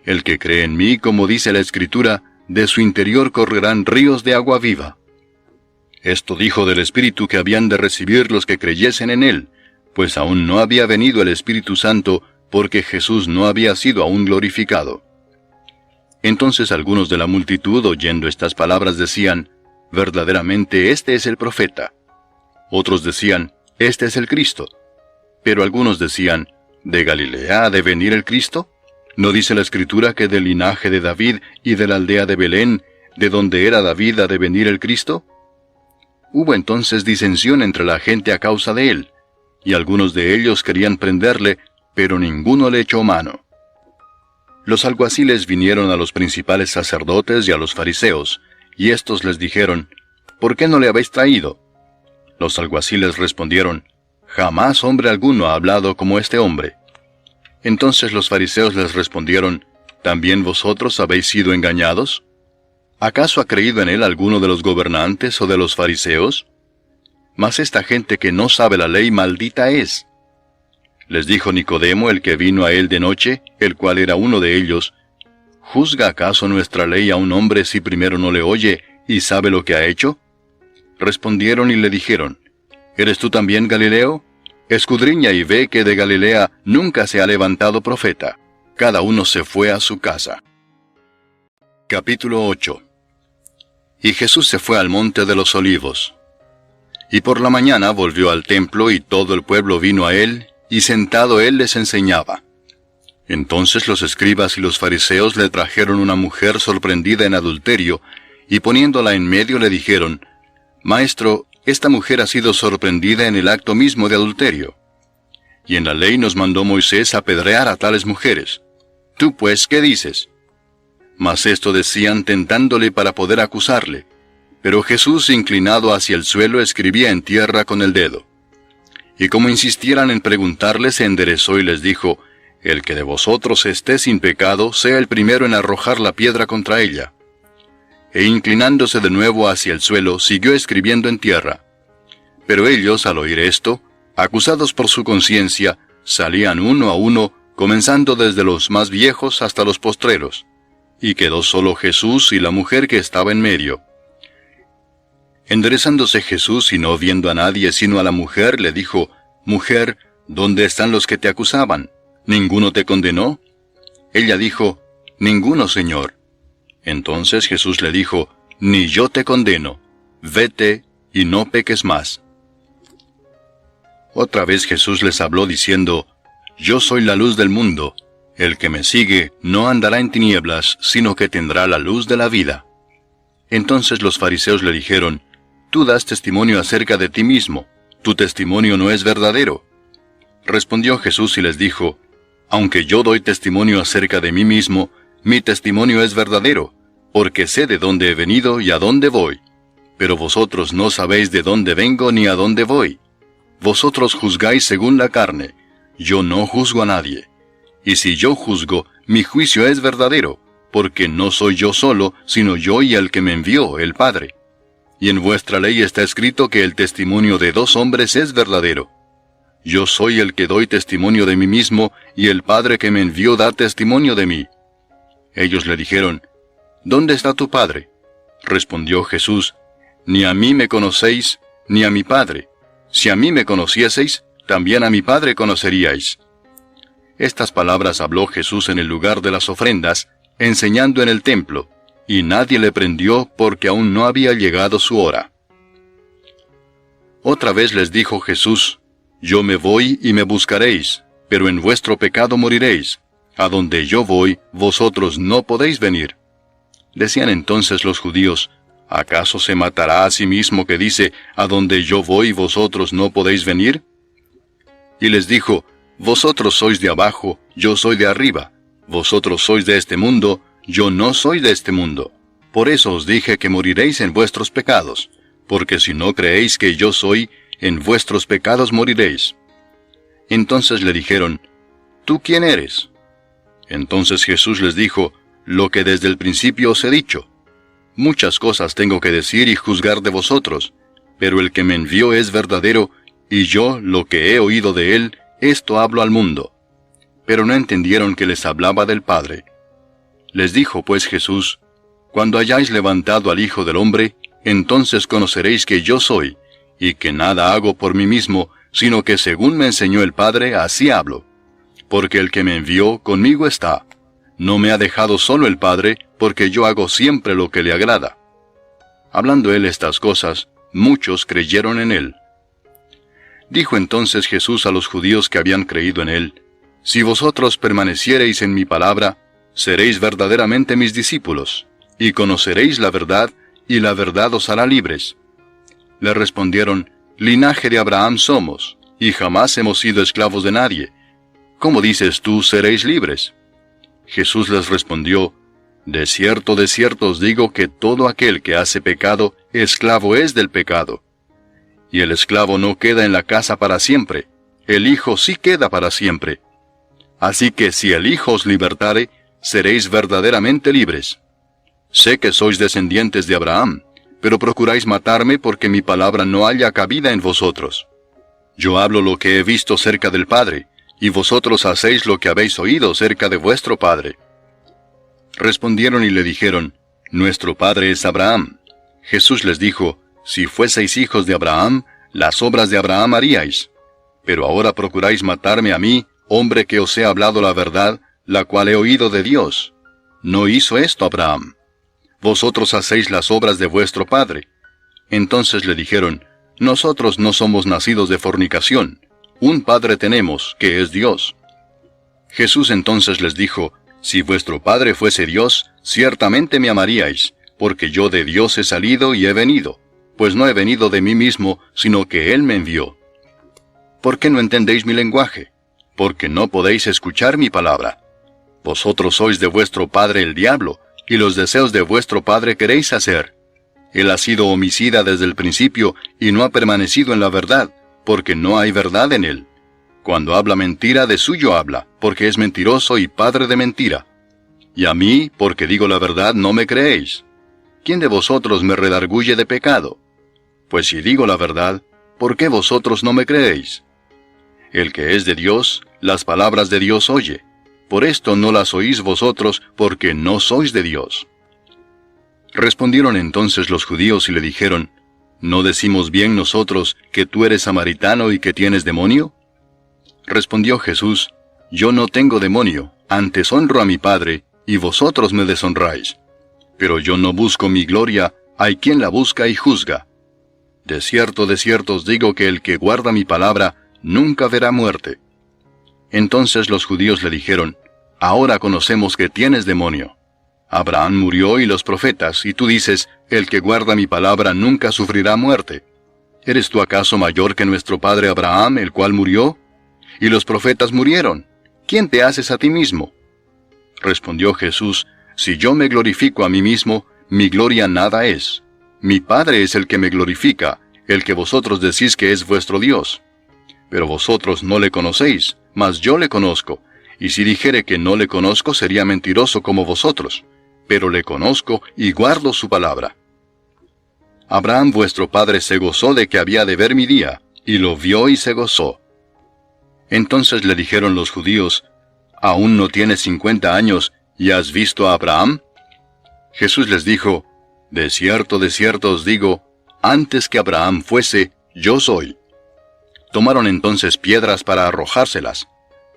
El que cree en mí, como dice la Escritura, de su interior correrán ríos de agua viva. Esto dijo del Espíritu que habían de recibir los que creyesen en él, pues aún no había venido el Espíritu Santo, porque Jesús no había sido aún glorificado. Entonces algunos de la multitud, oyendo estas palabras, decían, Verdaderamente este es el profeta. Otros decían, Este es el Cristo. Pero algunos decían, ¿De Galilea ha de venir el Cristo? ¿No dice la Escritura que del linaje de David y de la aldea de Belén, de donde era David, ha de venir el Cristo? Hubo entonces disensión entre la gente a causa de él, y algunos de ellos querían prenderle, pero ninguno le echó mano. Los alguaciles vinieron a los principales sacerdotes y a los fariseos, y éstos les dijeron, ¿Por qué no le habéis traído? Los alguaciles respondieron, Jamás hombre alguno ha hablado como este hombre. Entonces los fariseos les respondieron, ¿También vosotros habéis sido engañados? ¿Acaso ha creído en él alguno de los gobernantes o de los fariseos? Mas esta gente que no sabe la ley maldita es. Les dijo Nicodemo, el que vino a él de noche, el cual era uno de ellos, ¿Juzga acaso nuestra ley a un hombre si primero no le oye y sabe lo que ha hecho? Respondieron y le dijeron, ¿Eres tú también Galileo? Escudriña y ve que de Galilea nunca se ha levantado profeta. Cada uno se fue a su casa. Capítulo 8. Y Jesús se fue al monte de los olivos. Y por la mañana volvió al templo y todo el pueblo vino a él, y sentado él les enseñaba. Entonces los escribas y los fariseos le trajeron una mujer sorprendida en adulterio, y poniéndola en medio le dijeron, Maestro, esta mujer ha sido sorprendida en el acto mismo de adulterio. Y en la ley nos mandó Moisés apedrear a tales mujeres. ¿Tú pues qué dices? Mas esto decían tentándole para poder acusarle. Pero Jesús, inclinado hacia el suelo, escribía en tierra con el dedo. Y como insistieran en preguntarle, se enderezó y les dijo, El que de vosotros esté sin pecado, sea el primero en arrojar la piedra contra ella. E inclinándose de nuevo hacia el suelo, siguió escribiendo en tierra. Pero ellos, al oír esto, acusados por su conciencia, salían uno a uno, comenzando desde los más viejos hasta los postreros. Y quedó solo Jesús y la mujer que estaba en medio. Enderezándose Jesús y no viendo a nadie sino a la mujer, le dijo, Mujer, ¿dónde están los que te acusaban? ¿Ninguno te condenó? Ella dijo, Ninguno, Señor. Entonces Jesús le dijo, Ni yo te condeno. Vete y no peques más. Otra vez Jesús les habló diciendo, Yo soy la luz del mundo. El que me sigue no andará en tinieblas, sino que tendrá la luz de la vida. Entonces los fariseos le dijeron, Tú das testimonio acerca de ti mismo, tu testimonio no es verdadero. Respondió Jesús y les dijo, aunque yo doy testimonio acerca de mí mismo, mi testimonio es verdadero, porque sé de dónde he venido y a dónde voy. Pero vosotros no sabéis de dónde vengo ni a dónde voy. Vosotros juzgáis según la carne, yo no juzgo a nadie. Y si yo juzgo, mi juicio es verdadero, porque no soy yo solo, sino yo y el que me envió, el Padre. Y en vuestra ley está escrito que el testimonio de 2 hombres es verdadero. Yo soy el que doy testimonio de mí mismo, y el Padre que me envió da testimonio de mí. Ellos le dijeron, ¿dónde está tu Padre? Respondió Jesús, ni a mí me conocéis, ni a mi Padre. Si a mí me conocieseis, también a mi Padre conoceríais. Estas palabras habló Jesús en el lugar de las ofrendas, enseñando en el templo, y nadie le prendió porque aún no había llegado su hora. Otra vez les dijo Jesús, yo me voy y me buscaréis, pero en vuestro pecado moriréis. A donde yo voy, vosotros no podéis venir. Decían entonces los judíos, ¿acaso se matará a sí mismo que dice, a donde yo voy vosotros no podéis venir? Y les dijo, vosotros sois de abajo, yo soy de arriba. Vosotros sois de este mundo, yo no soy de este mundo. Por eso os dije que moriréis en vuestros pecados, porque si no creéis que yo soy, en vuestros pecados moriréis. Entonces le dijeron, ¿tú quién eres? Entonces Jesús les dijo, lo que desde el principio os he dicho. Muchas cosas tengo que decir y juzgar de vosotros, pero el que me envió es verdadero, y yo, lo que he oído de él, esto hablo al mundo. Pero no entendieron que les hablaba del Padre. Les dijo pues Jesús, cuando hayáis levantado al Hijo del Hombre, entonces conoceréis que yo soy, y que nada hago por mí mismo, sino que según me enseñó el Padre, así hablo. Porque el que me envió conmigo está. No me ha dejado solo el Padre, porque yo hago siempre lo que le agrada. Hablando él estas cosas, muchos creyeron en él. Dijo entonces Jesús a los judíos que habían creído en él, si vosotros permaneciereis en mi palabra, seréis verdaderamente mis discípulos, y conoceréis la verdad, y la verdad os hará libres. Le respondieron, linaje de Abraham somos, y jamás hemos sido esclavos de nadie. ¿Cómo dices tú, seréis libres? Jesús les respondió, de cierto os digo que todo aquel que hace pecado, esclavo es del pecado. Y el esclavo no queda en la casa para siempre, el Hijo sí queda para siempre. Así que si el Hijo os libertare, seréis verdaderamente libres. Sé que sois descendientes de Abraham, pero procuráis matarme porque mi palabra no haya cabida en vosotros. Yo hablo lo que he visto cerca del Padre, y vosotros hacéis lo que habéis oído cerca de vuestro padre. Respondieron y le dijeron, nuestro padre es Abraham. Jesús les dijo, si fueseis hijos de Abraham, las obras de Abraham haríais. Pero ahora procuráis matarme a mí, hombre que os he hablado la verdad, la cual he oído de Dios. No hizo esto Abraham. Vosotros hacéis las obras de vuestro padre. Entonces le dijeron, nosotros no somos nacidos de fornicación. Un Padre tenemos, que es Dios. Jesús entonces les dijo, si vuestro Padre fuese Dios, ciertamente me amaríais, porque yo de Dios he salido y he venido, pues no he venido de mí mismo, sino que Él me envió. ¿Por qué no entendéis mi lenguaje? Porque no podéis escuchar mi palabra. Vosotros sois de vuestro padre el diablo, y los deseos de vuestro padre queréis hacer. Él ha sido homicida desde el principio, y no ha permanecido en la verdad, porque no hay verdad en él. Cuando habla mentira, de suyo habla, porque es mentiroso y padre de mentira. Y a mí, porque digo la verdad, no me creéis. ¿Quién de vosotros me redarguye de pecado? Pues si digo la verdad, ¿por qué vosotros no me creéis? El que es de Dios, las palabras de Dios oye. Por esto no las oís vosotros, porque no sois de Dios. Respondieron entonces los judíos y le dijeron, ¿no decimos bien nosotros que tú eres samaritano y que tienes demonio? Respondió Jesús, yo no tengo demonio, antes honro a mi Padre, y vosotros me deshonráis. Pero yo no busco mi gloria, hay quien la busca y juzga. De cierto os digo que el que guarda mi palabra, nunca verá muerte. Entonces los judíos le dijeron, ahora conocemos que tienes demonio. Abraham murió y los profetas, y tú dices, el que guarda mi palabra nunca sufrirá muerte. ¿Eres tú acaso mayor que nuestro padre Abraham, el cual murió? y los profetas murieron. ¿Quién te haces a ti mismo? Respondió Jesús, si yo me glorifico a mí mismo, mi gloria nada es. Mi Padre es el que me glorifica, el que vosotros decís que es vuestro Dios. Pero vosotros no le conocéis, mas yo le conozco, y si dijere que no le conozco sería mentiroso como vosotros, pero le conozco y guardo su palabra. Abraham vuestro padre se gozó de que había de ver mi día, y lo vio y se gozó. Entonces le dijeron los judíos, ¿aún no tienes 50 años, y has visto a Abraham? Jesús les dijo, de cierto os digo, antes que Abraham fuese, yo soy. Tomaron entonces piedras para arrojárselas,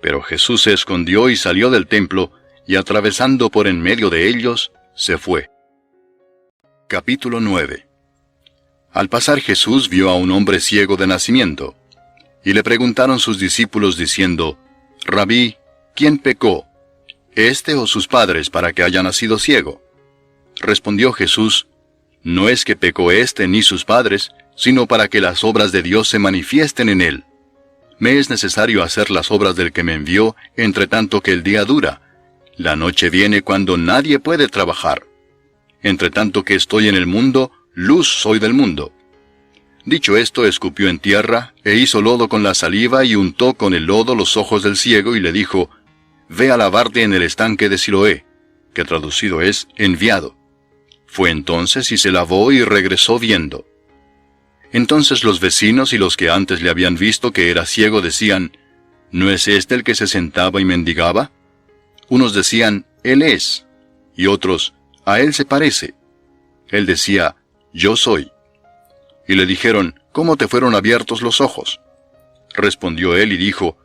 pero Jesús se escondió y salió del templo, y atravesando por en medio de ellos, se fue. Capítulo 9. Al pasar Jesús vio a un hombre ciego de nacimiento, y le preguntaron sus discípulos diciendo, Rabí, ¿quién pecó, éste o sus padres, para que haya nacido ciego? Respondió Jesús, no es que pecó éste ni sus padres, sino para que las obras de Dios se manifiesten en él. Me es necesario hacer las obras del que me envió, entre tanto que el día dura. La noche viene cuando nadie puede trabajar. Entre tanto que estoy en el mundo, luz soy del mundo. Dicho esto, escupió en tierra, e hizo lodo con la saliva, y untó con el lodo los ojos del ciego, y le dijo, Ve a lavarte en el estanque de Siloé, que traducido es, enviado. Fue entonces y se lavó y regresó viendo. Entonces los vecinos y los que antes le habían visto que era ciego decían, ¿no es este el que se sentaba y mendigaba? Unos decían, Él es, y otros, a él se parece. Él decía, Yo soy. Y le dijeron, ¿cómo te fueron abiertos los ojos? Respondió él y dijo,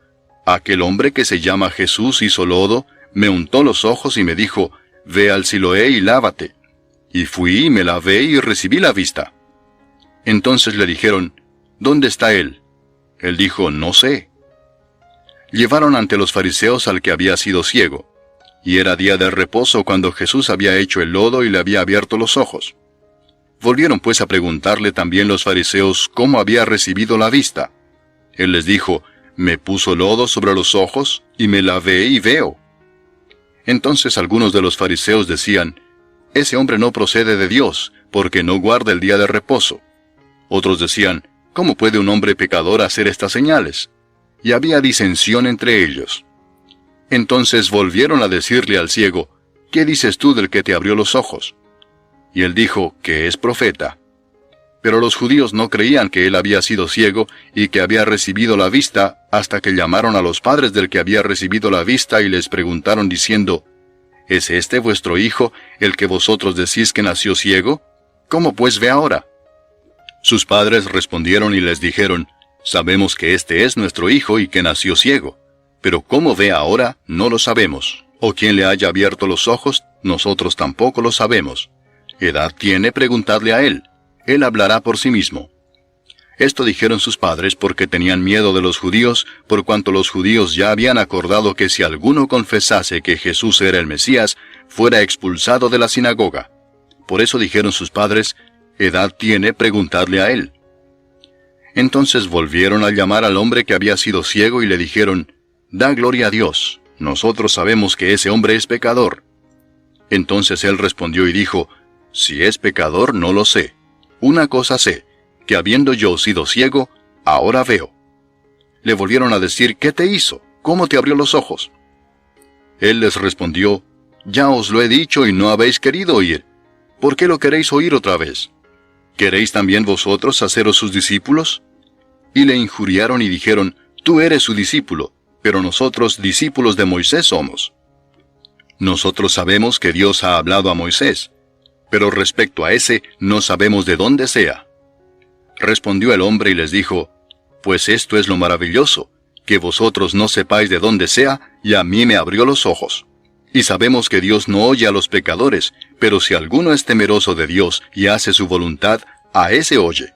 Aquel hombre que se llama Jesús hizo lodo, me untó los ojos y me dijo, Ve al Siloé y lávate. Y fui y me lavé y recibí la vista. Entonces le dijeron, ¿dónde está él? Él dijo, no sé. Llevaron ante los fariseos al que había sido ciego, y era día de reposo cuando Jesús había hecho el lodo y le había abierto los ojos. Volvieron pues a preguntarle también los fariseos cómo había recibido la vista. Él les dijo, me puso lodo sobre los ojos, y me lavé y veo. Entonces algunos de los fariseos decían, ese hombre no procede de Dios, porque no guarda el día de reposo. Otros decían, ¿cómo puede un hombre pecador hacer estas señales? Y había disensión entre ellos. Entonces volvieron a decirle al ciego, ¿qué dices tú del que te abrió los ojos? Y él dijo, que es profeta. Pero los judíos no creían que él había sido ciego y que había recibido la vista, hasta que llamaron a los padres del que había recibido la vista y les preguntaron diciendo, ¿es este vuestro hijo, el que vosotros decís que nació ciego? ¿Cómo pues ve ahora? Sus padres respondieron y les dijeron, sabemos que este es nuestro hijo y que nació ciego, pero cómo ve ahora no lo sabemos, o quién le haya abierto los ojos, nosotros tampoco lo sabemos. ¿Edad tiene? Preguntadle a él. Él hablará por sí mismo. Esto dijeron sus padres porque tenían miedo de los judíos, por cuanto los judíos ya habían acordado que si alguno confesase que Jesús era el Mesías, fuera expulsado de la sinagoga. Por eso dijeron sus padres, ¿edad tiene? Preguntadle a él. Entonces volvieron a llamar al hombre que había sido ciego y le dijeron, da gloria a Dios, nosotros sabemos que ese hombre es pecador. Entonces él respondió y dijo, si es pecador no lo sé. Una cosa sé, que habiendo yo sido ciego, ahora veo. Le volvieron a decir, ¿qué te hizo? ¿Cómo te abrió los ojos? Él les respondió, ya os lo he dicho y no habéis querido oír. ¿Por qué lo queréis oír otra vez? ¿Queréis también vosotros haceros sus discípulos? Y le injuriaron y dijeron, tú eres su discípulo, pero nosotros discípulos de Moisés somos. Nosotros sabemos que Dios ha hablado a Moisés, pero respecto a ese no sabemos de dónde sea. Respondió el hombre y les dijo, pues esto es lo maravilloso, que vosotros no sepáis de dónde sea, y a mí me abrió los ojos. Y sabemos que Dios no oye a los pecadores, pero si alguno es temeroso de Dios y hace su voluntad, a ese oye.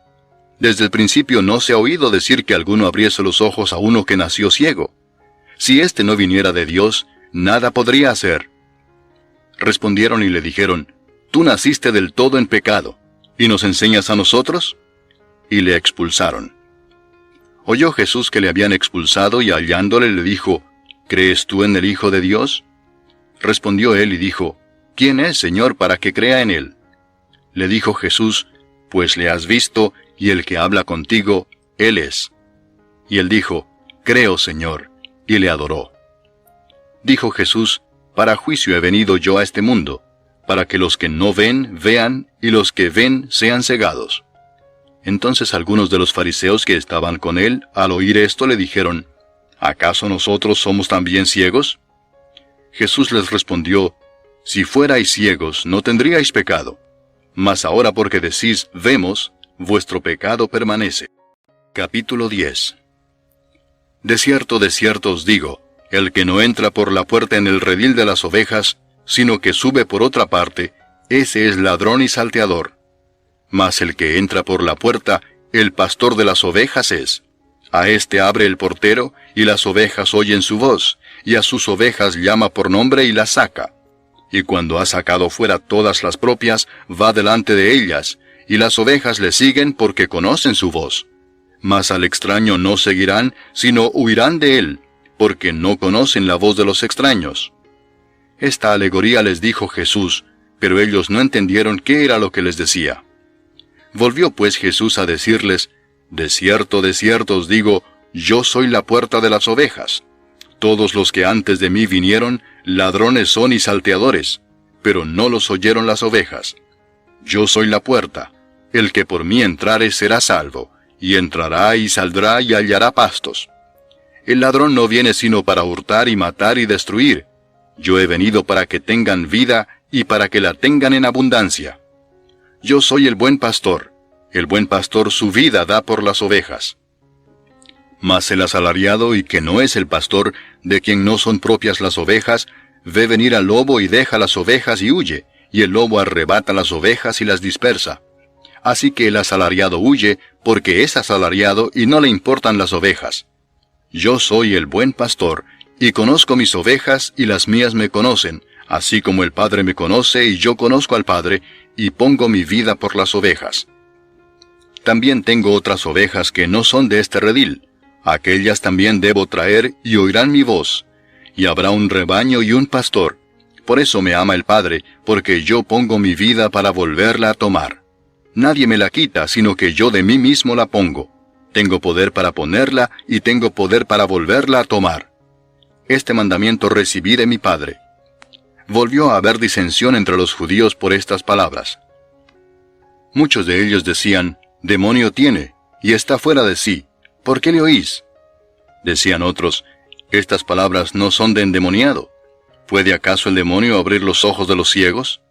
Desde el principio no se ha oído decir que alguno abriese los ojos a uno que nació ciego. Si éste no viniera de Dios, nada podría hacer. Respondieron y le dijeron, tú naciste del todo en pecado, ¿y nos enseñas a nosotros? Y le expulsaron. Oyó Jesús que le habían expulsado y hallándole le dijo, ¿crees tú en el Hijo de Dios? Respondió él y dijo, ¿quién es, Señor, para que crea en él? Le dijo Jesús, pues le has visto, y el que habla contigo, él es. Y él dijo, creo, Señor, y le adoró. Dijo Jesús, para juicio he venido yo a este mundo, para que los que no ven, vean, y los que ven, sean cegados. Entonces algunos de los fariseos que estaban con él, al oír esto, le dijeron, ¿acaso nosotros somos también ciegos? Jesús les respondió, si fuerais ciegos, no tendríais pecado. Mas ahora porque decís, vemos, vuestro pecado permanece. Capítulo 10. De cierto os digo, el que no entra por la puerta en el redil de las ovejas, sino que sube por otra parte, ese es ladrón y salteador. Mas el que entra por la puerta, el pastor de las ovejas es. A éste abre el portero, y las ovejas oyen su voz, y a sus ovejas llama por nombre y las saca. Y cuando ha sacado fuera todas las propias, va delante de ellas, y las ovejas le siguen porque conocen su voz. Mas al extraño no seguirán, sino huirán de él, porque no conocen la voz de los extraños. Esta alegoría les dijo Jesús, pero ellos no entendieron qué era lo que les decía. Volvió pues Jesús a decirles, de cierto os digo, yo soy la puerta de las ovejas. Todos los que antes de mí vinieron, ladrones son y salteadores, pero no los oyeron las ovejas. Yo soy la puerta, el que por mí entrare será salvo, y entrará y saldrá y hallará pastos. El ladrón no viene sino para hurtar y matar y destruir. Yo he venido para que tengan vida y para que la tengan en abundancia. Yo soy el buen pastor su vida da por las ovejas. Mas el asalariado y que no es el pastor, de quien no son propias las ovejas, ve venir al lobo y deja las ovejas y huye, y el lobo arrebata las ovejas y las dispersa. Así que el asalariado huye, porque es asalariado y no le importan las ovejas. Yo soy el buen pastor, y conozco mis ovejas y las mías me conocen, así como el Padre me conoce y yo conozco al Padre, y pongo mi vida por las ovejas. También tengo otras ovejas que no son de este redil. Aquellas también debo traer y oirán mi voz. Y habrá un rebaño y un pastor. Por eso me ama el Padre, porque yo pongo mi vida para volverla a tomar. Nadie me la quita, sino que yo de mí mismo la pongo. Tengo poder para ponerla y tengo poder para volverla a tomar. Este mandamiento recibí de mi Padre. Volvió a haber disensión entre los judíos por estas palabras. Muchos de ellos decían, demonio tiene, y está fuera de sí. ¿Por qué le oís? Decían otros, estas palabras no son de endemoniado. ¿Puede acaso el demonio abrir los ojos de los ciegos?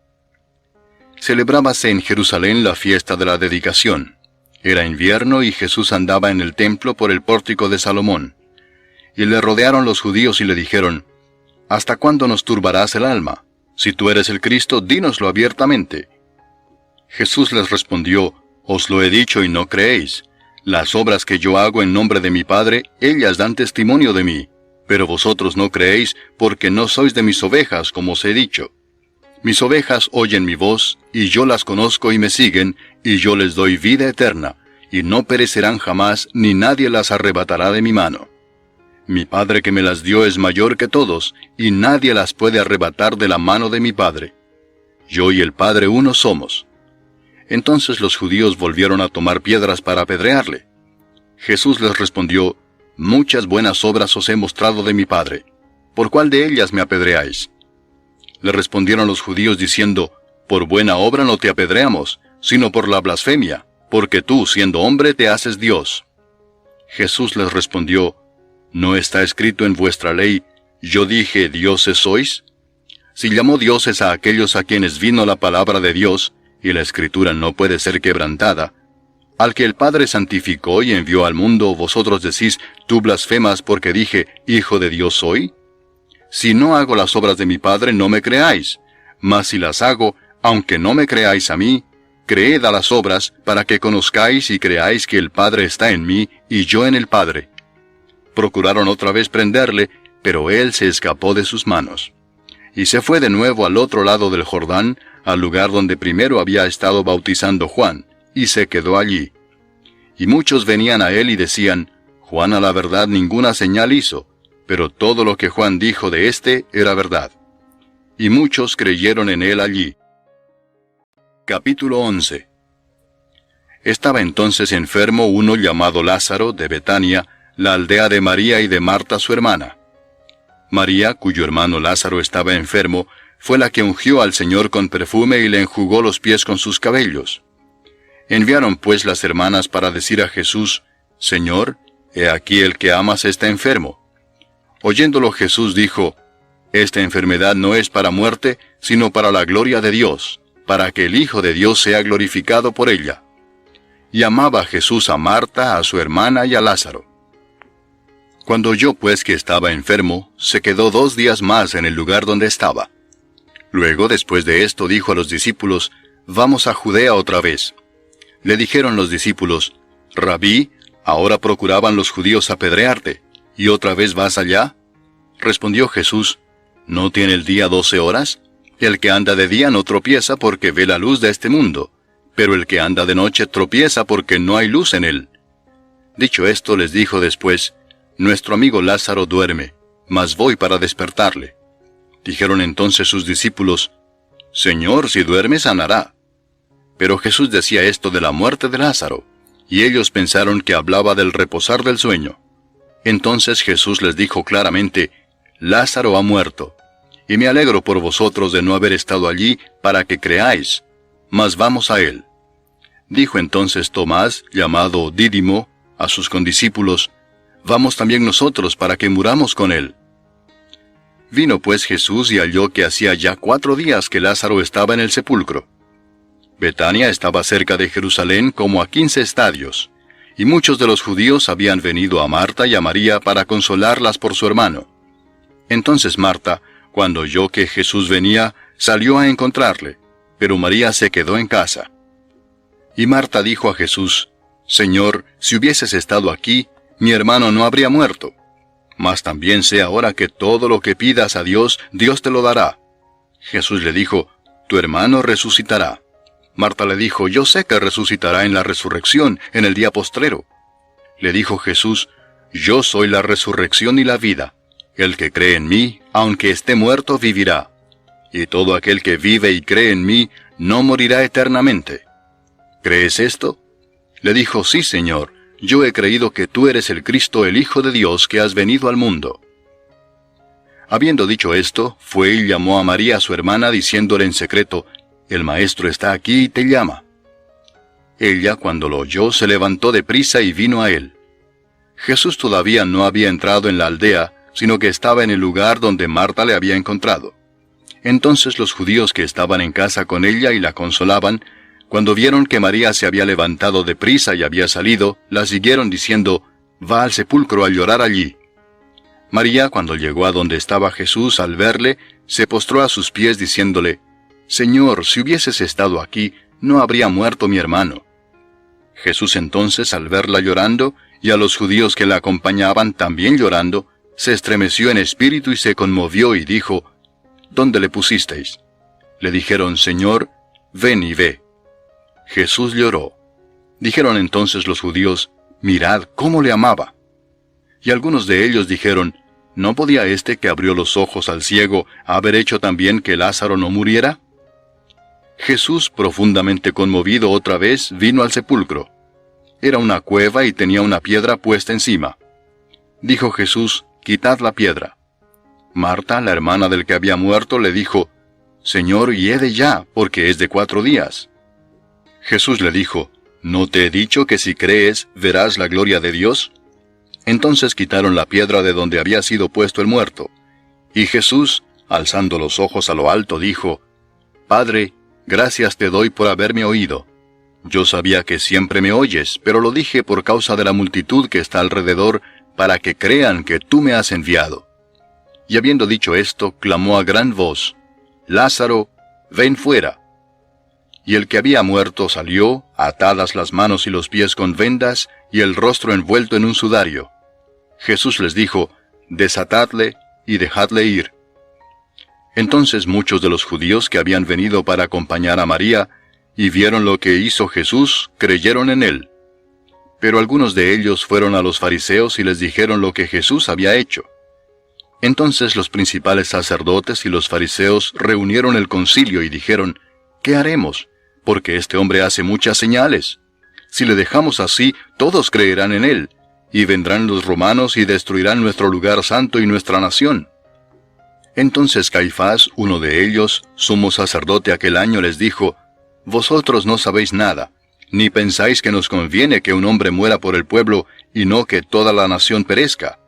Celebrábase en Jerusalén la fiesta de la dedicación. Era invierno y Jesús andaba en el templo por el pórtico de Salomón. Y le rodearon los judíos y le dijeron, ¿hasta cuándo nos turbarás el alma? Si tú eres el Cristo, dínoslo abiertamente. Jesús les respondió, os lo he dicho y no creéis. Las obras que yo hago en nombre de mi Padre, ellas dan testimonio de mí. Pero vosotros no creéis, porque no sois de mis ovejas, como os he dicho. Mis ovejas oyen mi voz, y yo las conozco y me siguen, y yo les doy vida eterna, y no perecerán jamás, ni nadie las arrebatará de mi mano. Mi Padre que me las dio es mayor que todos, y nadie las puede arrebatar de la mano de mi Padre. Yo y el Padre uno somos. Entonces los judíos volvieron a tomar piedras para apedrearle. Jesús les respondió, muchas buenas obras os he mostrado de mi Padre. ¿Por cuál de ellas me apedreáis? Le respondieron los judíos diciendo, por buena obra no te apedreamos, sino por la blasfemia, porque tú, siendo hombre, te haces Dios. Jesús les respondió, ¿no está escrito en vuestra ley, yo dije, dioses sois? Si llamó dioses a aquellos a quienes vino la palabra de Dios, y la Escritura no puede ser quebrantada, al que el Padre santificó y envió al mundo, vosotros decís, tú blasfemas porque dije, Hijo de Dios soy. Si no hago las obras de mi Padre, no me creáis, mas si las hago, aunque no me creáis a mí, creed a las obras, para que conozcáis y creáis que el Padre está en mí, y yo en el Padre. Procuraron otra vez prenderle, pero él se escapó de sus manos. Y se fue de nuevo al otro lado del Jordán, al lugar donde primero había estado bautizando Juan, y se quedó allí. Y muchos venían a él y decían, Juan a la verdad ninguna señal hizo, pero todo lo que Juan dijo de éste era verdad. Y muchos creyeron en él allí. Capítulo 11. Estaba entonces enfermo uno llamado Lázaro de Betania, la aldea de María y de Marta su hermana. María, cuyo hermano Lázaro estaba enfermo, fue la que ungió al Señor con perfume y le enjugó los pies con sus cabellos. Enviaron pues las hermanas para decir a Jesús: Señor, he aquí el que amas está enfermo. Oyéndolo Jesús dijo: Esta enfermedad no es para muerte, sino para la gloria de Dios, para que el Hijo de Dios sea glorificado por ella. Y amaba Jesús a Marta, a su hermana y a Lázaro. Cuando oyó pues que estaba enfermo, se quedó 2 días más en el lugar donde estaba. Luego, después de esto, dijo a los discípulos: Vamos a Judea otra vez. Le dijeron los discípulos: Rabí, ahora procuraban los judíos apedrearte, ¿y otra vez vas allá? Respondió Jesús: ¿No tiene el día 12 horas? El que anda de día no tropieza porque ve la luz de este mundo, pero el que anda de noche tropieza porque no hay luz en él. Dicho esto, les dijo después: Nuestro amigo Lázaro duerme, mas voy para despertarle. Dijeron entonces sus discípulos: Señor, si duerme, sanará. Pero Jesús decía esto de la muerte de Lázaro, y ellos pensaron que hablaba del reposar del sueño. Entonces Jesús les dijo claramente: Lázaro ha muerto, y me alegro por vosotros de no haber estado allí para que creáis, mas vamos a él. Dijo entonces Tomás, llamado Dídimo, a sus condiscípulos: Vamos también nosotros para que muramos con él. Vino pues Jesús y halló que hacía ya 4 días que Lázaro estaba en el sepulcro. Betania estaba cerca de Jerusalén como a 15 estadios, y muchos de los judíos habían venido a Marta y a María para consolarlas por su hermano. Entonces Marta, cuando oyó que Jesús venía, salió a encontrarle, pero María se quedó en casa. Y Marta dijo a Jesús: Señor, si hubieses estado aquí, mi hermano no habría muerto. Mas también sé ahora que todo lo que pidas a Dios, Dios te lo dará. Jesús le dijo: Tu hermano resucitará. Marta le dijo: Yo sé que resucitará en la resurrección, en el día postrero. Le dijo Jesús: Yo soy la resurrección y la vida. El que cree en mí, aunque esté muerto, vivirá. Y todo aquel que vive y cree en mí, no morirá eternamente. ¿Crees esto? Le dijo: Sí, Señor, yo he creído que tú eres el Cristo, el Hijo de Dios, que has venido al mundo. Habiendo dicho esto, fue y llamó a María su hermana, diciéndole en secreto: El Maestro está aquí y te llama. Ella, cuando lo oyó, se levantó deprisa y vino a él. Jesús todavía no había entrado en la aldea, sino que estaba en el lugar donde Marta le había encontrado. Entonces los judíos que estaban en casa con ella y la consolaban, cuando vieron que María se había levantado deprisa y había salido, la siguieron diciendo: Va al sepulcro a llorar allí. María, cuando llegó a donde estaba Jesús, al verle, se postró a sus pies diciéndole: Señor, si hubieses estado aquí, no habría muerto mi hermano. Jesús entonces, al verla llorando, y a los judíos que la acompañaban también llorando, se estremeció en espíritu y se conmovió y dijo: ¿Dónde le pusisteis? Le dijeron: Señor, ven y ve. Jesús lloró. Dijeron entonces los judíos: Mirad cómo le amaba. Y algunos de ellos dijeron: ¿No podía este que abrió los ojos al ciego haber hecho también que Lázaro no muriera? Jesús, profundamente conmovido otra vez, vino al sepulcro. Era una cueva y tenía una piedra puesta encima. Dijo Jesús: Quitad la piedra. Marta, la hermana del que había muerto, le dijo: Señor, hiede ya, porque es de 4 días. Jesús le dijo: ¿No te he dicho que si crees, verás la gloria de Dios? Entonces quitaron la piedra de donde había sido puesto el muerto. Y Jesús, alzando los ojos a lo alto, dijo: Padre, gracias te doy por haberme oído. Yo sabía que siempre me oyes, pero lo dije por causa de la multitud que está alrededor, para que crean que tú me has enviado. Y habiendo dicho esto, clamó a gran voz: Lázaro, ven fuera. Y el que había muerto salió, atadas las manos y los pies con vendas, y el rostro envuelto en un sudario. Jesús les dijo: Desatadle y dejadle ir. Entonces muchos de los judíos que habían venido para acompañar a María, y vieron lo que hizo Jesús, creyeron en él. Pero algunos de ellos fueron a los fariseos y les dijeron lo que Jesús había hecho. Entonces los principales sacerdotes y los fariseos reunieron el concilio y dijeron, ¿qué haremos? Porque este hombre hace muchas señales. Si le dejamos así, todos creerán en él, y vendrán los romanos y destruirán nuestro lugar santo y nuestra nación. Entonces Caifás, uno de ellos, sumo sacerdote aquel año, les dijo, Vosotros no sabéis nada, ni pensáis que nos conviene que un hombre muera por el pueblo, y no que toda la nación perezca.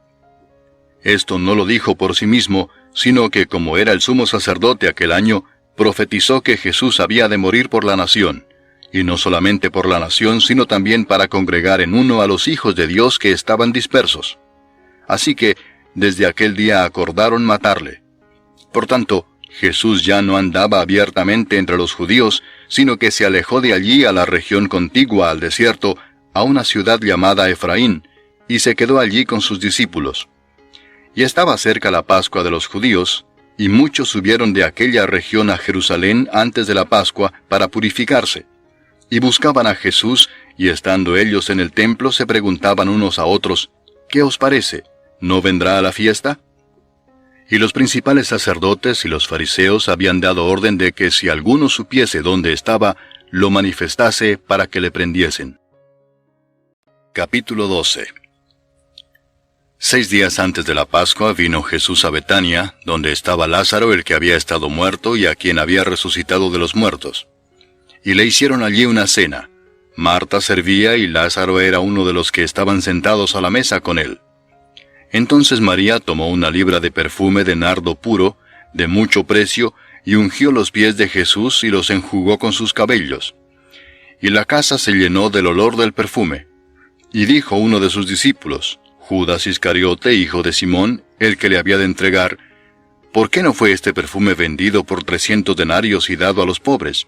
Esto no lo dijo por sí mismo, sino que como era el sumo sacerdote aquel año, profetizó que Jesús había de morir por la nación, y no solamente por la nación, sino también para congregar en uno a los hijos de Dios que estaban dispersos. Así que, desde aquel día acordaron matarle. Por tanto, Jesús ya no andaba abiertamente entre los judíos, sino que se alejó de allí a la región contigua al desierto, a una ciudad llamada Efraín, y se quedó allí con sus discípulos. Y estaba cerca la Pascua de los judíos, y muchos subieron de aquella región a Jerusalén antes de la Pascua para purificarse. Y buscaban a Jesús, y estando ellos en el templo se preguntaban unos a otros, ¿qué os parece? ¿No vendrá a la fiesta? Y los principales sacerdotes y los fariseos habían dado orden de que si alguno supiese dónde estaba, lo manifestase para que le prendiesen. Capítulo 12. 6 días antes de la Pascua vino Jesús a Betania, donde estaba Lázaro, el que había estado muerto y a quien había resucitado de los muertos. Y le hicieron allí una cena. Marta servía y Lázaro era uno de los que estaban sentados a la mesa con él. Entonces María tomó una libra de perfume de nardo puro, de mucho precio, y ungió los pies de Jesús y los enjugó con sus cabellos. Y la casa se llenó del olor del perfume. Y dijo uno de sus discípulos, Judas Iscariote, hijo de Simón, el que le había de entregar, ¿por qué no fue este perfume vendido por 300 denarios y dado a los pobres?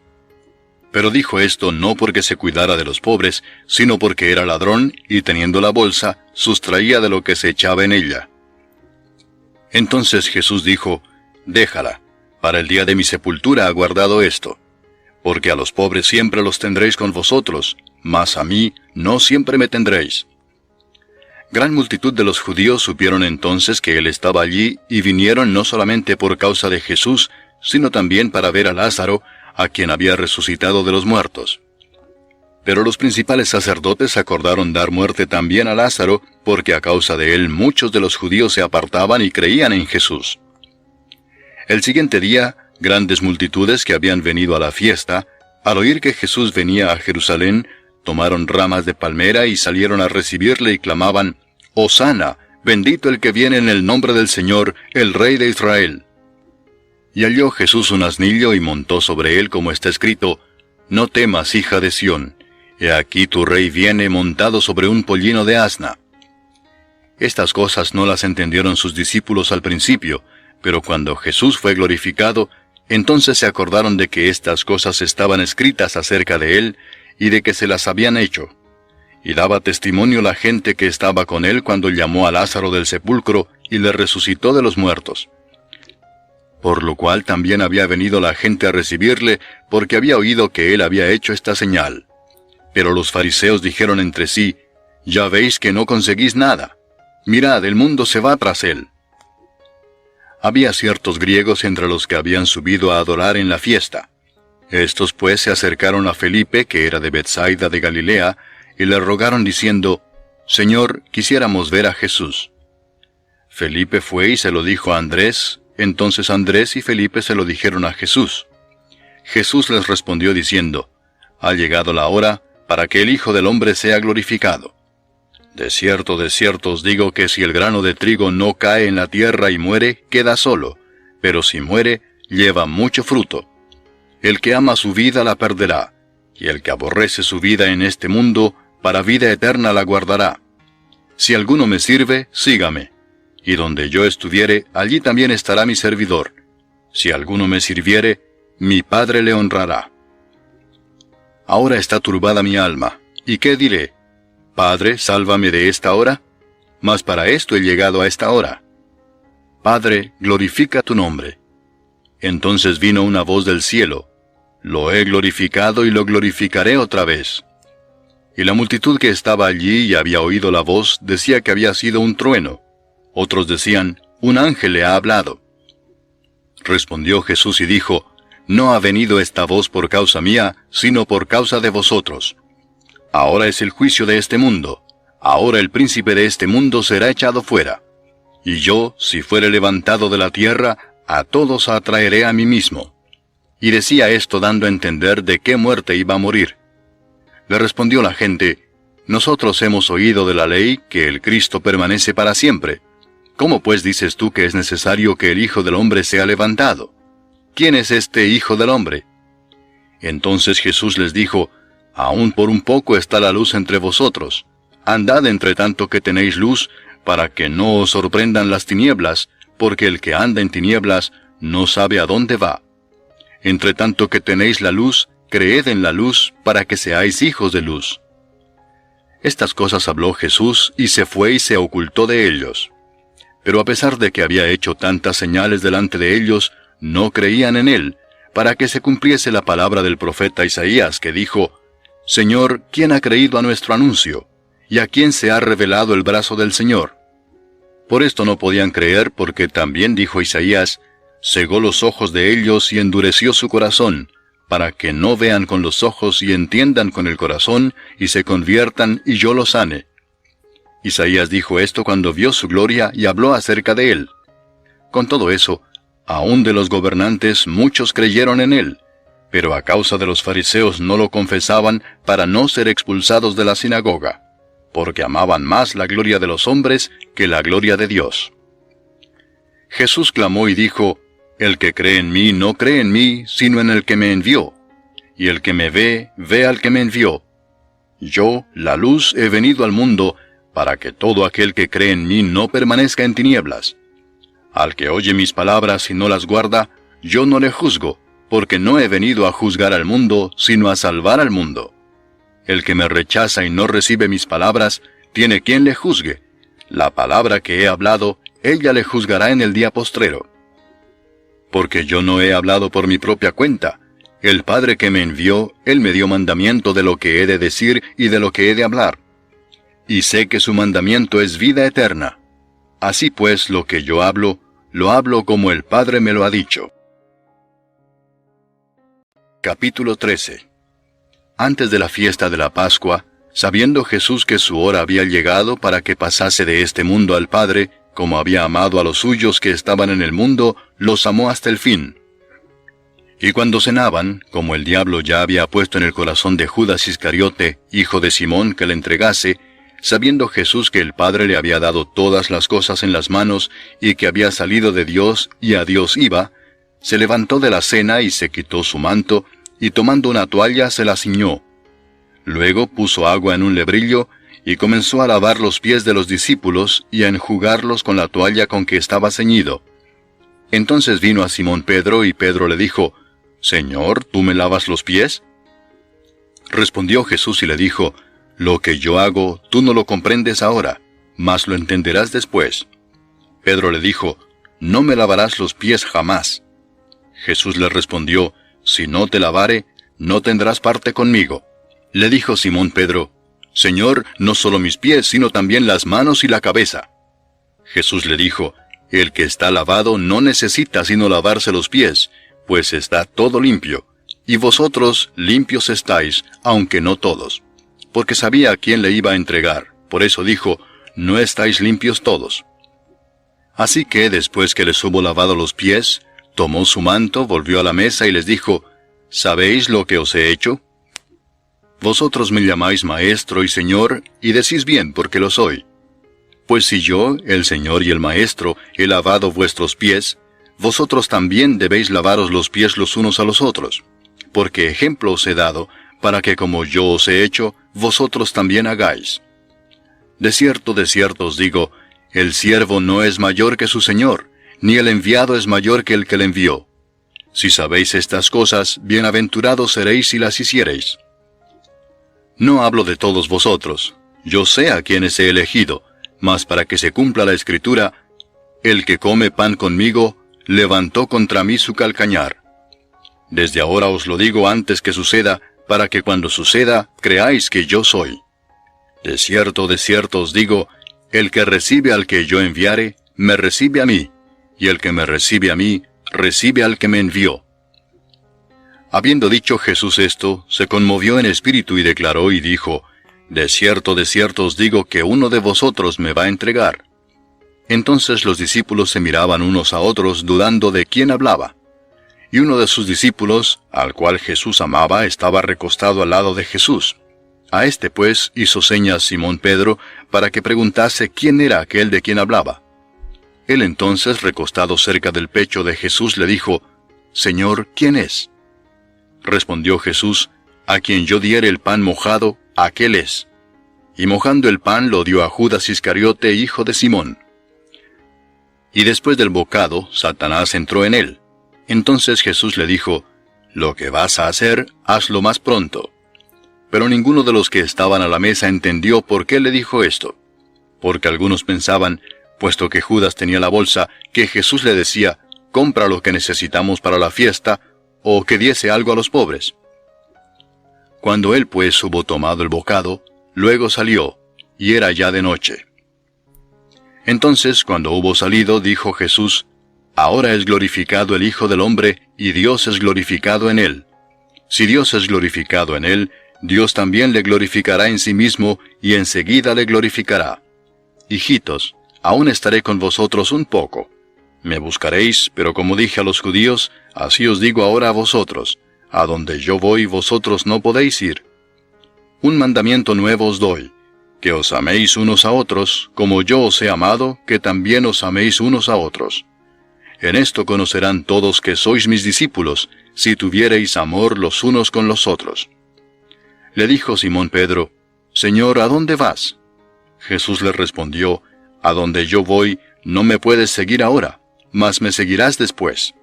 Pero dijo esto no porque se cuidara de los pobres, sino porque era ladrón, y teniendo la bolsa, sustraía de lo que se echaba en ella. Entonces Jesús dijo, Déjala, para el día de mi sepultura ha guardado esto, porque a los pobres siempre los tendréis con vosotros, mas a mí no siempre me tendréis. Gran multitud de los judíos supieron entonces que él estaba allí, y vinieron no solamente por causa de Jesús, sino también para ver a Lázaro, a quien había resucitado de los muertos. Pero los principales sacerdotes acordaron dar muerte también a Lázaro, porque a causa de él muchos de los judíos se apartaban y creían en Jesús. El siguiente día, grandes multitudes que habían venido a la fiesta, al oír que Jesús venía a Jerusalén, tomaron ramas de palmera y salieron a recibirle y clamaban, «Hosana, bendito el que viene en el nombre del Señor, el Rey de Israel». Y halló Jesús un asnillo y montó sobre él, como está escrito, «No temas, hija de Sión, he aquí tu rey viene montado sobre un pollino de asna». Estas cosas no las entendieron sus discípulos al principio, pero cuando Jesús fue glorificado, entonces se acordaron de que estas cosas estaban escritas acerca de él, y de que se las habían hecho. Y daba testimonio la gente que estaba con él cuando llamó a Lázaro del sepulcro y le resucitó de los muertos. Por lo cual también había venido la gente a recibirle, porque había oído que él había hecho esta señal. Pero los fariseos dijeron entre sí, «Ya veis que no conseguís nada. Mirad, el mundo se va tras él». Había ciertos griegos entre los que habían subido a adorar en la fiesta. Estos pues se acercaron a Felipe, que era de Betsaida de Galilea, y le rogaron diciendo, «Señor, quisiéramos ver a Jesús». Felipe fue y se lo dijo a Andrés. Entonces Andrés y Felipe se lo dijeron a Jesús. Jesús les respondió diciendo, «Ha llegado la hora para que el Hijo del Hombre sea glorificado. De cierto os digo que si el grano de trigo no cae en la tierra y muere, queda solo, pero si muere, lleva mucho fruto. El que ama su vida la perderá, y el que aborrece su vida en este mundo, para vida eterna la guardará. Si alguno me sirve, sígame, y donde yo estuviere, allí también estará mi servidor. Si alguno me sirviere, mi Padre le honrará. Ahora está turbada mi alma, ¿y qué diré? Padre, sálvame de esta hora. Mas para esto he llegado a esta hora. Padre, glorifica tu nombre. Entonces vino una voz del cielo, Lo he glorificado y lo glorificaré otra vez. Y la multitud que estaba allí y había oído la voz decía que había sido un trueno. Otros decían, un ángel le ha hablado. Respondió Jesús y dijo, no ha venido esta voz por causa mía, sino por causa de vosotros. Ahora es el juicio de este mundo. Ahora el príncipe de este mundo será echado fuera. Y yo, si fuere levantado de la tierra, a todos atraeré a mí mismo. Y decía esto dando a entender de qué muerte iba a morir. Le respondió la gente, nosotros hemos oído de la ley que el Cristo permanece para siempre. ¿Cómo pues dices tú que es necesario que el Hijo del Hombre sea levantado? ¿Quién es este Hijo del Hombre? Entonces Jesús les dijo, aún por un poco está la luz entre vosotros. Andad entre tanto que tenéis luz, para que no os sorprendan las tinieblas, porque el que anda en tinieblas no sabe a dónde va. Entre tanto que tenéis la luz, creed en la luz, para que seáis hijos de luz. Estas cosas habló Jesús, y se fue y se ocultó de ellos. Pero a pesar de que había hecho tantas señales delante de ellos, no creían en él, para que se cumpliese la palabra del profeta Isaías, que dijo, Señor, ¿quién ha creído a nuestro anuncio? ¿Y a quién se ha revelado el brazo del Señor? Por esto no podían creer, porque también dijo Isaías, cegó los ojos de ellos y endureció su corazón, para que no vean con los ojos y entiendan con el corazón, y se conviertan y yo los sane. Isaías dijo esto cuando vio su gloria y habló acerca de él. Con todo eso, aún de los gobernantes muchos creyeron en él, pero a causa de los fariseos no lo confesaban para no ser expulsados de la sinagoga, porque amaban más la gloria de los hombres que la gloria de Dios. Jesús clamó y dijo, el que cree en mí no cree en mí, sino en el que me envió. Y el que me ve, ve al que me envió. Yo, la luz, he venido al mundo, para que todo aquel que cree en mí no permanezca en tinieblas. Al que oye mis palabras y no las guarda, yo no le juzgo, porque no he venido a juzgar al mundo, sino a salvar al mundo. El que me rechaza y no recibe mis palabras, tiene quien le juzgue. La palabra que he hablado, ella le juzgará en el día postrero. Porque yo no he hablado por mi propia cuenta. El Padre que me envió, Él me dio mandamiento de lo que he de decir y de lo que he de hablar. Y sé que su mandamiento es vida eterna. Así pues, lo que yo hablo, lo hablo como el Padre me lo ha dicho. Capítulo 13. Antes de la fiesta de la Pascua, sabiendo Jesús que su hora había llegado para que pasase de este mundo al Padre, como había amado a los suyos que estaban en el mundo, los amó hasta el fin. Y cuando cenaban, como el diablo ya había puesto en el corazón de Judas Iscariote, hijo de Simón, que le entregase, sabiendo Jesús que el Padre le había dado todas las cosas en las manos, y que había salido de Dios y a Dios iba, se levantó de la cena y se quitó su manto, y tomando una toalla se la ciñó. Luego puso agua en un lebrillo, y comenzó a lavar los pies de los discípulos, y a enjugarlos con la toalla con que estaba ceñido. Entonces vino a Simón Pedro, y Pedro le dijo, Señor, ¿tú me lavas los pies? Respondió Jesús y le dijo, Lo que yo hago, tú no lo comprendes ahora, mas lo entenderás después. Pedro le dijo, No me lavarás los pies jamás. Jesús le respondió, Si no te lavare, no tendrás parte conmigo. Le dijo Simón Pedro, Señor, no solo mis pies, sino también las manos y la cabeza. Jesús le dijo, El que está lavado no necesita sino lavarse los pies, pues está todo limpio, y vosotros limpios estáis, aunque no todos. Porque sabía a quién le iba a entregar, por eso dijo, No estáis limpios todos. Así que, después que les hubo lavado los pies, tomó su manto, volvió a la mesa y les dijo, ¿Sabéis lo que os he hecho? Vosotros me llamáis Maestro y Señor, y decís bien porque lo soy. Pues si yo, el Señor y el Maestro, he lavado vuestros pies, vosotros también debéis lavaros los pies los unos a los otros. Porque ejemplo os he dado, para que como yo os he hecho, vosotros también hagáis. De cierto os digo, el siervo no es mayor que su Señor, ni el enviado es mayor que el que le envió. Si sabéis estas cosas, bienaventurados seréis si las hiciereis. No hablo de todos vosotros, yo sé a quienes he elegido, mas para que se cumpla la Escritura, el que come pan conmigo, levantó contra mí su calcañar. Desde ahora os lo digo antes que suceda, para que cuando suceda, creáis que yo soy. De cierto os digo, el que recibe al que yo enviare, me recibe a mí, y el que me recibe a mí, recibe al que me envió. Habiendo dicho Jesús esto, se conmovió en espíritu y declaró y dijo, de cierto os digo que uno de vosotros me va a entregar. Entonces los discípulos se miraban unos a otros, dudando de quién hablaba. Y uno de sus discípulos, al cual Jesús amaba, estaba recostado al lado de Jesús. A este pues hizo señas Simón Pedro, para que preguntase quién era aquel de quien hablaba. Él entonces, recostado cerca del pecho de Jesús, le dijo, Señor, ¿quién es? Respondió Jesús, a quien yo diere el pan mojado, aquel es. Y mojando el pan lo dio a Judas Iscariote, hijo de Simón. Y después del bocado, Satanás entró en él. Entonces Jesús le dijo, lo que vas a hacer, hazlo más pronto. Pero ninguno de los que estaban a la mesa entendió por qué le dijo esto. Porque algunos pensaban, puesto que Judas tenía la bolsa, que Jesús le decía, compra lo que necesitamos para la fiesta, o que diese algo a los pobres. Cuando él pues hubo tomado el bocado, luego salió, y era ya de noche. Entonces, cuando hubo salido, dijo Jesús, ahora es glorificado el Hijo del Hombre, y Dios es glorificado en él. Si Dios es glorificado en él, Dios también le glorificará en sí mismo, y enseguida le glorificará. Hijitos, aún estaré con vosotros un poco. Me buscaréis, pero como dije a los judíos, así os digo ahora a vosotros, a donde yo voy vosotros no podéis ir. Un mandamiento nuevo os doy, que os améis unos a otros, como yo os he amado, que también os améis unos a otros. En esto conocerán todos que sois mis discípulos, si tuviereis amor los unos con los otros. Le dijo Simón Pedro, Señor, ¿a dónde vas? Jesús le respondió, a donde yo voy, no me puedes seguir ahora, mas me seguirás después.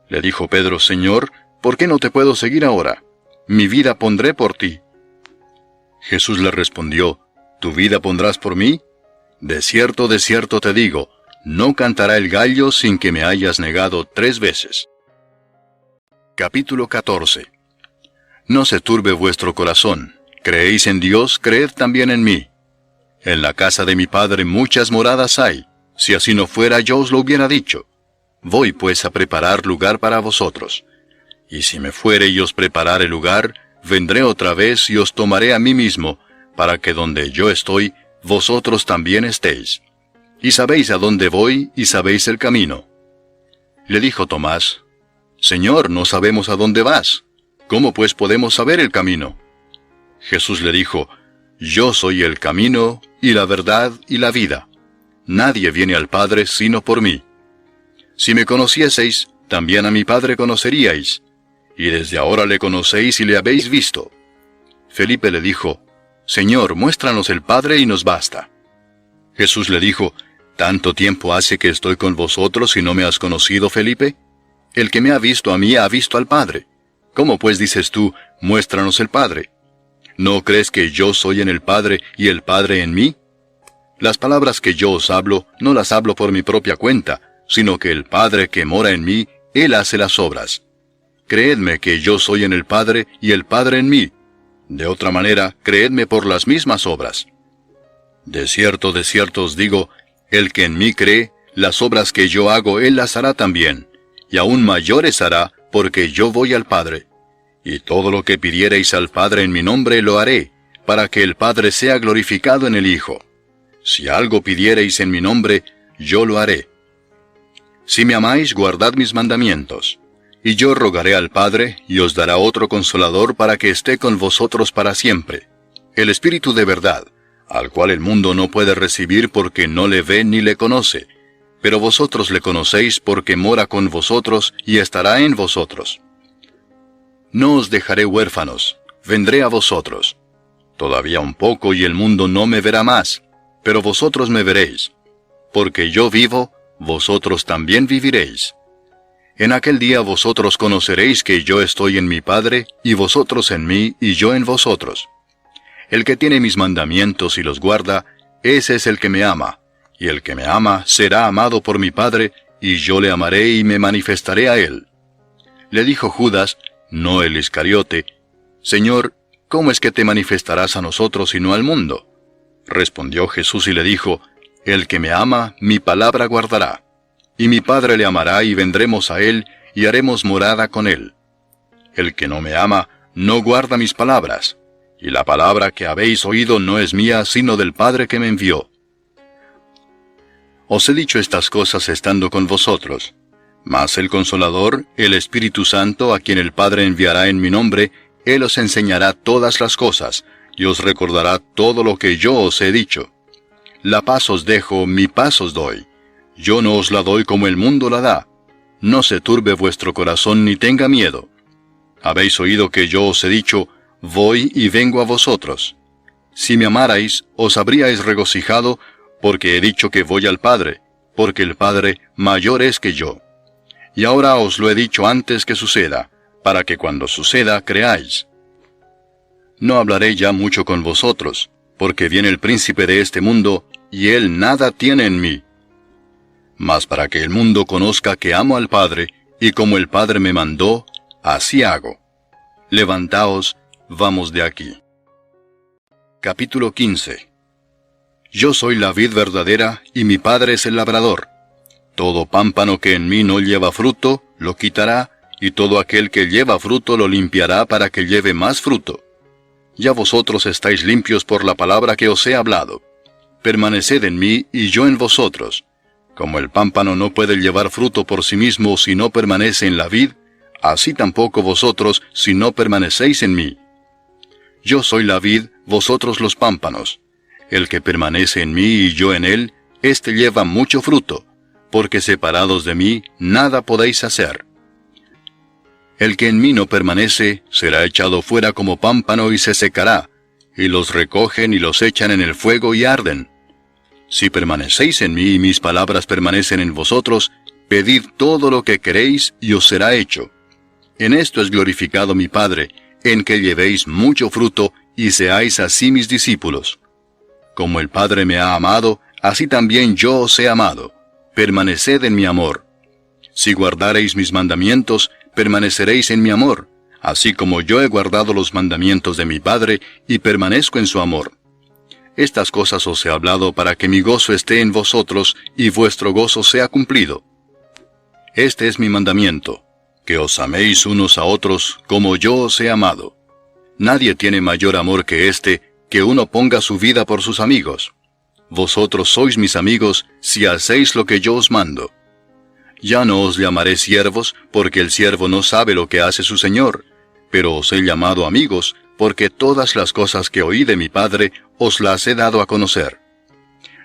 Le dijo Pedro, Señor, ¿por qué no te puedo seguir ahora? Mi vida pondré por ti. Jesús le respondió, ¿tu vida pondrás por mí? De cierto te digo, no cantará el gallo sin que me hayas negado 3 veces. Capítulo 14. No se turbe vuestro corazón. Creéis en Dios, creed también en mí. En la casa de mi Padre muchas moradas hay. Si así no fuera, yo os lo hubiera dicho. Voy pues a preparar lugar para vosotros. Y si me fuere y os preparare lugar, vendré otra vez y os tomaré a mí mismo, para que donde yo estoy, vosotros también estéis. Y sabéis a dónde voy, y sabéis el camino. Le dijo Tomás, Señor, no sabemos a dónde vas. ¿Cómo pues podemos saber el camino? Jesús le dijo, Yo soy el camino, y la verdad, y la vida. Nadie viene al Padre sino por mí. Si me conocieseis, también a mi Padre conoceríais, y desde ahora le conocéis y le habéis visto. Felipe le dijo, Señor, muéstranos el Padre y nos basta. Jesús le dijo, ¿tanto tiempo hace que estoy con vosotros y no me has conocido, Felipe? El que me ha visto a mí ha visto al Padre. ¿Cómo pues dices tú, muéstranos el Padre? ¿No crees que yo soy en el Padre y el Padre en mí? Las palabras que yo os hablo, no las hablo por mi propia cuenta, sino que el Padre que mora en mí, Él hace las obras. Creedme que yo soy en el Padre y el Padre en mí. De otra manera, creedme por las mismas obras. De cierto os digo, el que en mí cree, las obras que yo hago Él las hará también, y aún mayores hará, porque yo voy al Padre. Y todo lo que pidiereis al Padre en mi nombre lo haré, para que el Padre sea glorificado en el Hijo. Si algo pidiereis en mi nombre, yo lo haré. Si me amáis, guardad mis mandamientos. Y yo rogaré al Padre, y os dará otro Consolador para que esté con vosotros para siempre, el Espíritu de verdad, al cual el mundo no puede recibir porque no le ve ni le conoce, pero vosotros le conocéis porque mora con vosotros y estará en vosotros. No os dejaré huérfanos, vendré a vosotros. Todavía un poco y el mundo no me verá más, pero vosotros me veréis. Porque yo vivo, vosotros también viviréis. En aquel día vosotros conoceréis que yo estoy en mi Padre, y vosotros en mí, y yo en vosotros. El que tiene mis mandamientos y los guarda, ese es el que me ama, y el que me ama será amado por mi Padre, y yo le amaré y me manifestaré a él. Le dijo Judas, no el Iscariote, Señor, ¿cómo es que te manifestarás a nosotros y no al mundo? Respondió Jesús y le dijo, El que me ama, mi palabra guardará. Y mi Padre le amará, y vendremos a él, y haremos morada con él. El que no me ama, no guarda mis palabras. Y la palabra que habéis oído no es mía, sino del Padre que me envió. Os he dicho estas cosas estando con vosotros. Mas el Consolador, el Espíritu Santo, a quien el Padre enviará en mi nombre, Él os enseñará todas las cosas, y os recordará todo lo que yo os he dicho. La paz os dejo, mi paz os doy. Yo no os la doy como el mundo la da. No se turbe vuestro corazón ni tenga miedo. Habéis oído que yo os he dicho, voy y vengo a vosotros. Si me amarais, os habríais regocijado, porque he dicho que voy al Padre, porque el Padre mayor es que yo. Y ahora os lo he dicho antes que suceda, para que cuando suceda creáis. No hablaré ya mucho con vosotros, porque viene el príncipe de este mundo, y él nada tiene en mí. Mas para que el mundo conozca que amo al Padre, y como el Padre me mandó, así hago. Levantaos, vamos de aquí. Capítulo 15. Yo soy la vid verdadera, y mi Padre es el labrador. Todo pámpano que en mí no lleva fruto, lo quitará, y todo aquel que lleva fruto lo limpiará para que lleve más fruto. Ya vosotros estáis limpios por la palabra que os he hablado. Permaneced en mí, y yo en vosotros. Como el pámpano no puede llevar fruto por sí mismo si no permanece en la vid, así tampoco vosotros si no permanecéis en mí. Yo soy la vid, vosotros los pámpanos. El que permanece en mí y yo en él, éste lleva mucho fruto, porque separados de mí nada podéis hacer. El que en mí no permanece, será echado fuera como pámpano y se secará, y los recogen y los echan en el fuego y arden. Si permanecéis en mí y mis palabras permanecen en vosotros, pedid todo lo que queréis y os será hecho. En esto es glorificado mi Padre, en que llevéis mucho fruto y seáis así mis discípulos. Como el Padre me ha amado, así también yo os he amado. Permaneced en mi amor. Si guardareis mis mandamientos, permaneceréis en mi amor, así como yo he guardado los mandamientos de mi Padre y permanezco en su amor. Estas cosas os he hablado para que mi gozo esté en vosotros y vuestro gozo sea cumplido. Este es mi mandamiento, que os améis unos a otros como yo os he amado. Nadie tiene mayor amor que este, que uno ponga su vida por sus amigos. Vosotros sois mis amigos si hacéis lo que yo os mando. Ya no os llamaré siervos, porque el siervo no sabe lo que hace su señor, pero os he llamado amigos, porque todas las cosas que oí de mi Padre os las he dado a conocer.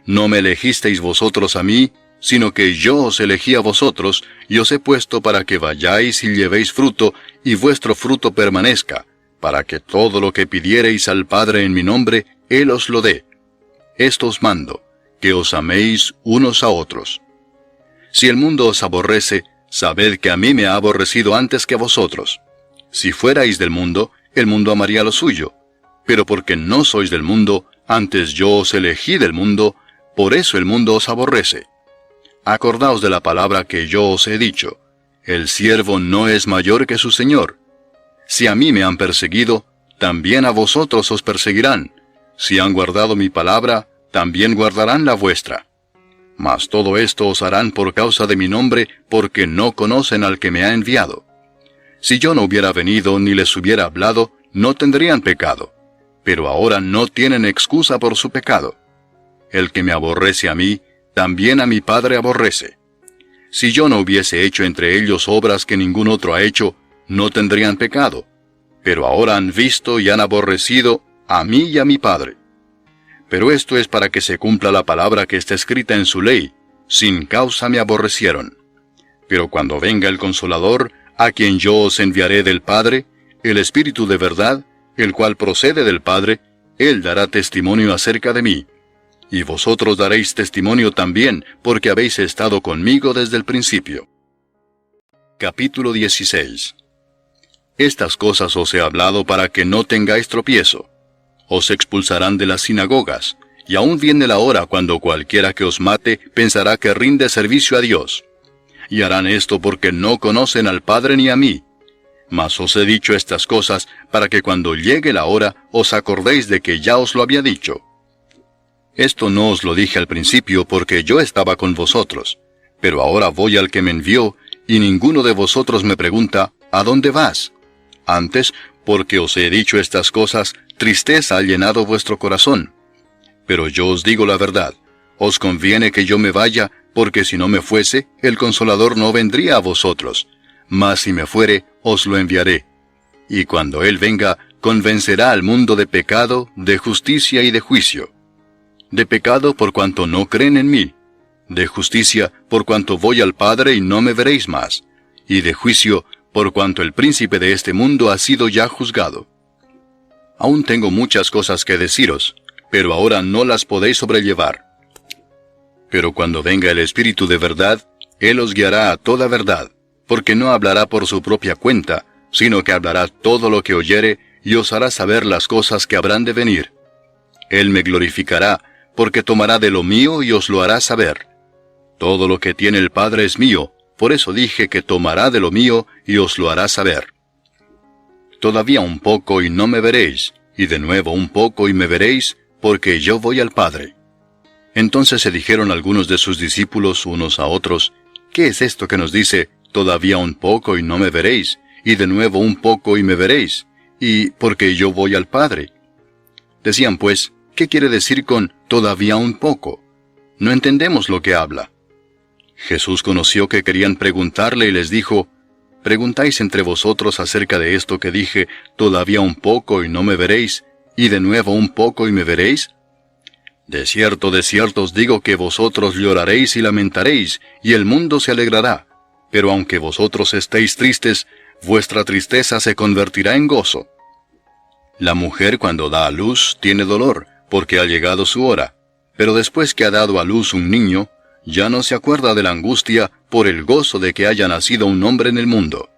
No me elegisteis vosotros a mí, sino que yo os elegí a vosotros, y os he puesto para que vayáis y llevéis fruto, y vuestro fruto permanezca, para que todo lo que pidiereis al Padre en mi nombre, Él os lo dé. Esto os mando, que os améis unos a otros. Si el mundo os aborrece, sabed que a mí me ha aborrecido antes que a vosotros. Si fuerais del mundo, el mundo amaría lo suyo. Pero porque no sois del mundo, antes yo os elegí del mundo, por eso el mundo os aborrece. Acordaos de la palabra que yo os he dicho. El siervo no es mayor que su señor. Si a mí me han perseguido, también a vosotros os perseguirán. Si han guardado mi palabra, también guardarán la vuestra. Mas todo esto os harán por causa de mi nombre, porque no conocen al que me ha enviado. Si yo no hubiera venido ni les hubiera hablado, no tendrían pecado. Pero ahora no tienen excusa por su pecado. El que me aborrece a mí, también a mi Padre aborrece. Si yo no hubiese hecho entre ellos obras que ningún otro ha hecho, no tendrían pecado. Pero ahora han visto y han aborrecido a mí y a mi Padre. Pero esto es para que se cumpla la palabra que está escrita en su ley: sin causa me aborrecieron. Pero cuando venga el Consolador, a quien yo os enviaré del Padre, el Espíritu de verdad, el cual procede del Padre, Él dará testimonio acerca de mí. Y vosotros daréis testimonio también, porque habéis estado conmigo desde el principio. Capítulo 16. Estas cosas os he hablado para que no tengáis tropiezo. Os expulsarán de las sinagogas, y aún viene la hora cuando cualquiera que os mate pensará que rinde servicio a Dios. Y harán esto porque no conocen al Padre ni a mí. Mas os he dicho estas cosas para que cuando llegue la hora os acordéis de que ya os lo había dicho. Esto no os lo dije al principio porque yo estaba con vosotros, pero ahora voy al que me envió, y ninguno de vosotros me pregunta, ¿a dónde vas? Antes, porque os he dicho estas cosas, tristeza ha llenado vuestro corazón. Pero yo os digo la verdad, os conviene que yo me vaya, porque si no me fuese, el Consolador no vendría a vosotros, mas si me fuere, os lo enviaré. Y cuando Él venga, convencerá al mundo de pecado, de justicia y de juicio. De pecado por cuanto no creen en mí, de justicia por cuanto voy al Padre y no me veréis más, y de juicio por cuanto el príncipe de este mundo ha sido ya juzgado. Aún tengo muchas cosas que deciros, pero ahora no las podéis sobrellevar. Pero cuando venga el Espíritu de verdad, Él os guiará a toda verdad, porque no hablará por su propia cuenta, sino que hablará todo lo que oyere y os hará saber las cosas que habrán de venir. Él me glorificará, porque tomará de lo mío y os lo hará saber. Todo lo que tiene el Padre es mío, por eso dije que tomará de lo mío y os lo hará saber. Todavía un poco y no me veréis, y de nuevo un poco y me veréis, porque yo voy al Padre. Entonces se dijeron algunos de sus discípulos unos a otros, ¿qué es esto que nos dice, todavía un poco y no me veréis, y de nuevo un poco y me veréis, y porque yo voy al Padre? Decían pues, ¿qué quiere decir con todavía un poco? No entendemos lo que habla. Jesús conoció que querían preguntarle y les dijo, ¿preguntáis entre vosotros acerca de esto que dije, todavía un poco y no me veréis, y de nuevo un poco y me veréis? De cierto os digo que vosotros lloraréis y lamentaréis, y el mundo se alegrará. Pero aunque vosotros estéis tristes, vuestra tristeza se convertirá en gozo. La mujer cuando da a luz tiene dolor, porque ha llegado su hora, pero después que ha dado a luz un niño, ya no se acuerda de la angustia por el gozo de que haya nacido un hombre en el mundo.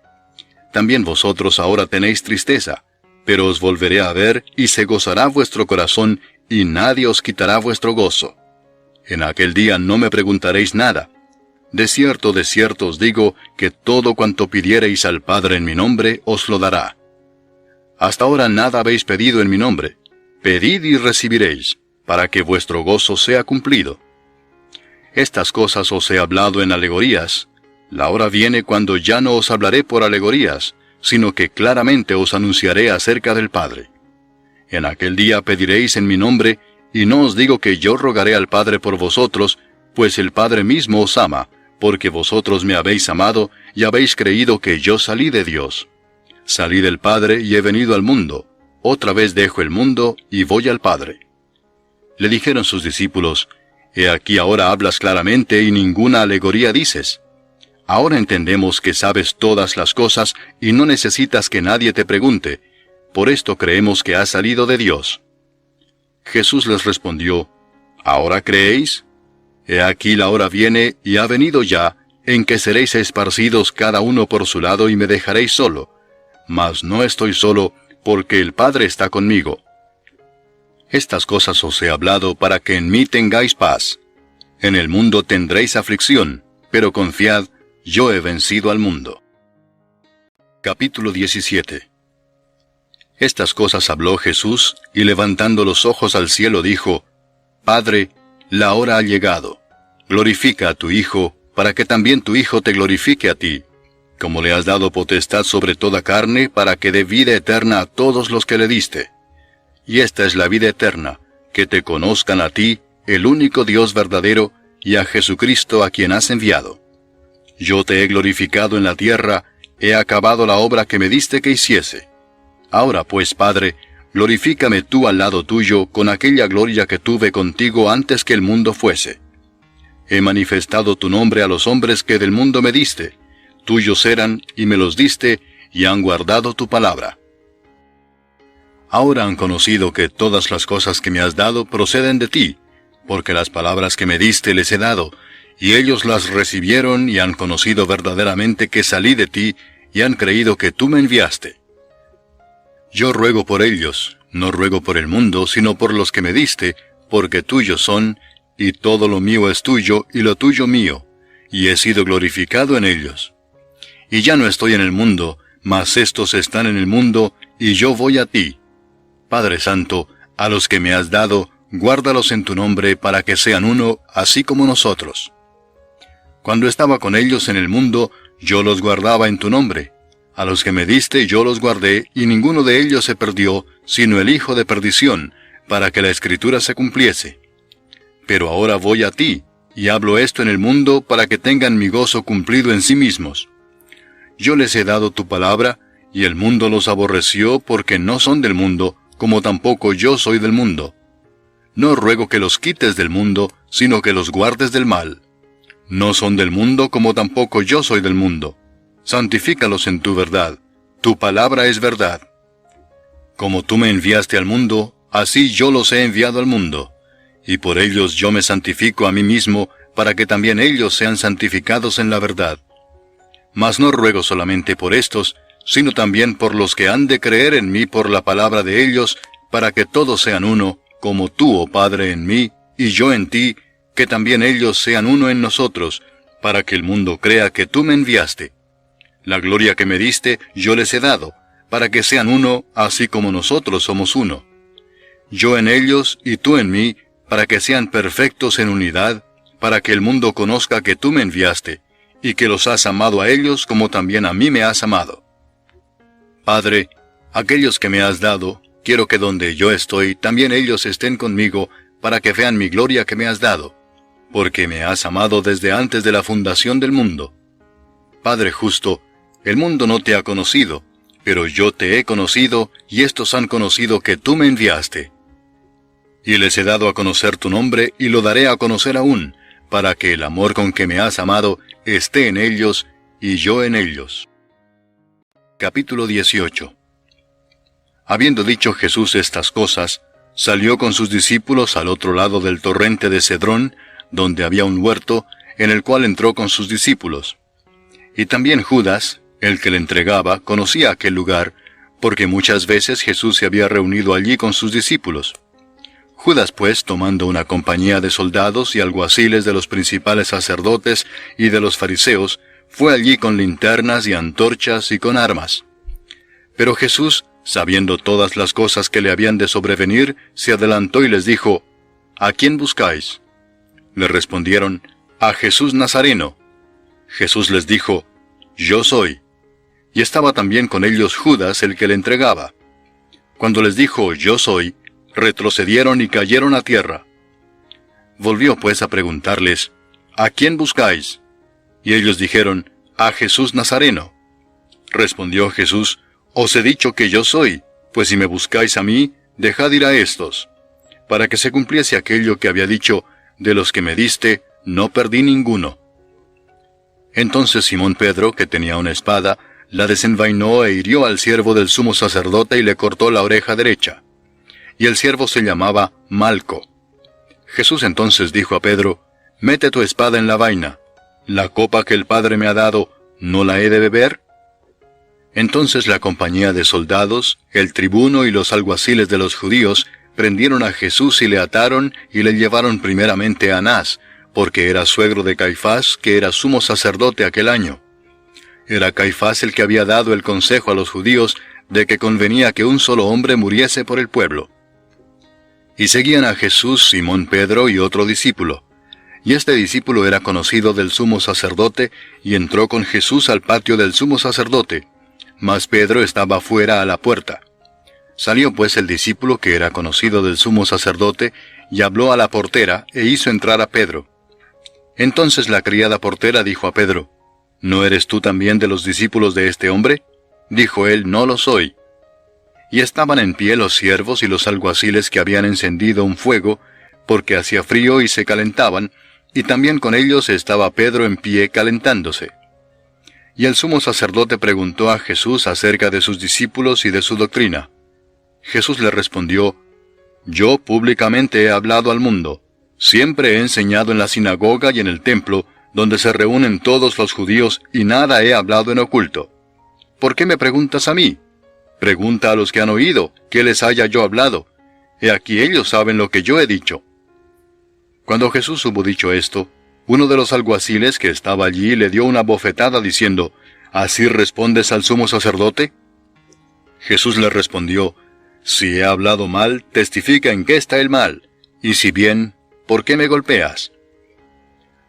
También vosotros ahora tenéis tristeza, pero os volveré a ver y se gozará vuestro corazón y nadie os quitará vuestro gozo. En aquel día no me preguntaréis nada. De cierto os digo que todo cuanto pidiereis al Padre en mi nombre os lo dará. Hasta ahora nada habéis pedido en mi nombre. Pedid y recibiréis, para que vuestro gozo sea cumplido. Estas cosas os he hablado en alegorías. La hora viene cuando ya no os hablaré por alegorías, sino que claramente os anunciaré acerca del Padre. En aquel día pediréis en mi nombre, y no os digo que yo rogaré al Padre por vosotros, pues el Padre mismo os ama, porque vosotros me habéis amado y habéis creído que yo salí de Dios. Salí del Padre y he venido al mundo. Otra vez dejo el mundo y voy al Padre. Le dijeron sus discípulos, He aquí ahora hablas claramente y ninguna alegoría dices. Ahora entendemos que sabes todas las cosas y no necesitas que nadie te pregunte. Por esto creemos que has salido de Dios. Jesús les respondió, ¿ahora creéis? He aquí la hora viene y ha venido ya, en que seréis esparcidos cada uno por su lado y me dejaréis solo. Mas no estoy solo, porque el Padre está conmigo. Estas cosas os he hablado para que en mí tengáis paz. En el mundo tendréis aflicción, pero confiad, yo he vencido al mundo. Capítulo 17. Estas cosas habló Jesús, y levantando los ojos al cielo dijo, Padre, la hora ha llegado. Glorifica a tu Hijo, para que también tu Hijo te glorifique a ti, como le has dado potestad sobre toda carne, para que dé vida eterna a todos los que le diste. Y esta es la vida eterna, que te conozcan a ti, el único Dios verdadero, y a Jesucristo a quien has enviado. Yo te he glorificado en la tierra, he acabado la obra que me diste que hiciese. Ahora pues, Padre, glorifícame tú al lado tuyo con aquella gloria que tuve contigo antes que el mundo fuese. He manifestado tu nombre a los hombres que del mundo me diste. Tuyos eran, y me los diste, y han guardado tu palabra. Ahora han conocido que todas las cosas que me has dado proceden de ti, porque las palabras que me diste les he dado, y ellos las recibieron y han conocido verdaderamente que salí de ti, y han creído que tú me enviaste. Yo ruego por ellos, no ruego por el mundo, sino por los que me diste, porque tuyos son, y todo lo mío es tuyo, y lo tuyo mío, y he sido glorificado en ellos. Y ya no estoy en el mundo, mas estos están en el mundo, y yo voy a ti. Padre Santo, a los que me has dado, guárdalos en tu nombre para que sean uno, así como nosotros. Cuando estaba con ellos en el mundo, yo los guardaba en tu nombre. A los que me diste yo los guardé, y ninguno de ellos se perdió, sino el hijo de perdición, para que la Escritura se cumpliese. Pero ahora voy a ti, y hablo esto en el mundo para que tengan mi gozo cumplido en sí mismos. Yo les he dado tu palabra, y el mundo los aborreció porque no son del mundo, como tampoco yo soy del mundo. No ruego que los quites del mundo, sino que los guardes del mal. No son del mundo como tampoco yo soy del mundo. Santifícalos en tu verdad. Tu palabra es verdad. Como tú me enviaste al mundo, así yo los he enviado al mundo. Y por ellos yo me santifico a mí mismo, para que también ellos sean santificados en la verdad. Mas no ruego solamente por estos, sino también por los que han de creer en mí por la palabra de ellos, para que todos sean uno, como tú, oh Padre, en mí, y yo en ti, que también ellos sean uno en nosotros, para que el mundo crea que tú me enviaste. La gloria que me diste yo les he dado, para que sean uno, así como nosotros somos uno. Yo en ellos y tú en mí, para que sean perfectos en unidad, para que el mundo conozca que tú me enviaste, y que los has amado a ellos como también a mí me has amado. Padre, aquellos que me has dado, quiero que donde yo estoy, también ellos estén conmigo, para que vean mi gloria que me has dado, porque me has amado desde antes de la fundación del mundo. Padre justo, el mundo no te ha conocido, pero yo te he conocido, y estos han conocido que tú me enviaste. Y les he dado a conocer tu nombre, y lo daré a conocer aún, para que el amor con que me has amado esté en ellos, y yo en ellos. Capítulo 18. Habiendo dicho Jesús estas cosas, salió con sus discípulos al otro lado del torrente de Cedrón, donde había un huerto, en el cual entró con sus discípulos. Y también Judas, el que le entregaba, conocía aquel lugar, porque muchas veces Jesús se había reunido allí con sus discípulos. Judas, pues, tomando una compañía de soldados y alguaciles de los principales sacerdotes y de los fariseos, fue allí con linternas y antorchas y con armas. Pero Jesús, sabiendo todas las cosas que le habían de sobrevenir, se adelantó y les dijo, ¿A quién buscáis? Le respondieron, a Jesús Nazareno. Jesús les dijo, Yo soy. Y estaba también con ellos Judas, el que le entregaba. Cuando les dijo, Yo soy, retrocedieron y cayeron a tierra. Volvió pues a preguntarles, ¿A quién buscáis? Y ellos dijeron, a Jesús Nazareno. Respondió Jesús, Os he dicho que yo soy, pues si me buscáis a mí, dejad ir a estos. Para que se cumpliese aquello que había dicho, de los que me diste, no perdí ninguno. Entonces Simón Pedro, que tenía una espada, la desenvainó e hirió al siervo del sumo sacerdote y le cortó la oreja derecha. Y el siervo se llamaba Malco. Jesús entonces dijo a Pedro, Mete tu espada en la vaina. ¿La copa que el Padre me ha dado, no la he de beber? Entonces la compañía de soldados, el tribuno y los alguaciles de los judíos, prendieron a Jesús y le ataron y le llevaron primeramente a Anás, porque era suegro de Caifás, que era sumo sacerdote aquel año. Era Caifás el que había dado el consejo a los judíos de que convenía que un solo hombre muriese por el pueblo. Y seguían a Jesús Simón Pedro y otro discípulo. Y este discípulo era conocido del sumo sacerdote, y entró con Jesús al patio del sumo sacerdote, mas Pedro estaba fuera a la puerta. Salió pues el discípulo que era conocido del sumo sacerdote, y habló a la portera, e hizo entrar a Pedro. Entonces la criada portera dijo a Pedro, ¿No eres tú también de los discípulos de este hombre? Dijo él, No lo soy. Y estaban en pie los siervos y los alguaciles que habían encendido un fuego, porque hacía frío y se calentaban, y también con ellos estaba Pedro en pie calentándose. Y el sumo sacerdote preguntó a Jesús acerca de sus discípulos y de su doctrina. Jesús le respondió, Yo públicamente he hablado al mundo. Siempre he enseñado en la sinagoga y en el templo, donde se reúnen todos los judíos, y nada he hablado en oculto. ¿Por qué me preguntas a mí? Pregunta a los que han oído, ¿qué les haya yo hablado? He aquí ellos saben lo que yo he dicho. Cuando Jesús hubo dicho esto, uno de los alguaciles que estaba allí le dio una bofetada diciendo, ¿Así respondes al sumo sacerdote? Jesús le respondió, Si he hablado mal, testifica en qué está el mal, Y si bien, ¿por qué me golpeas?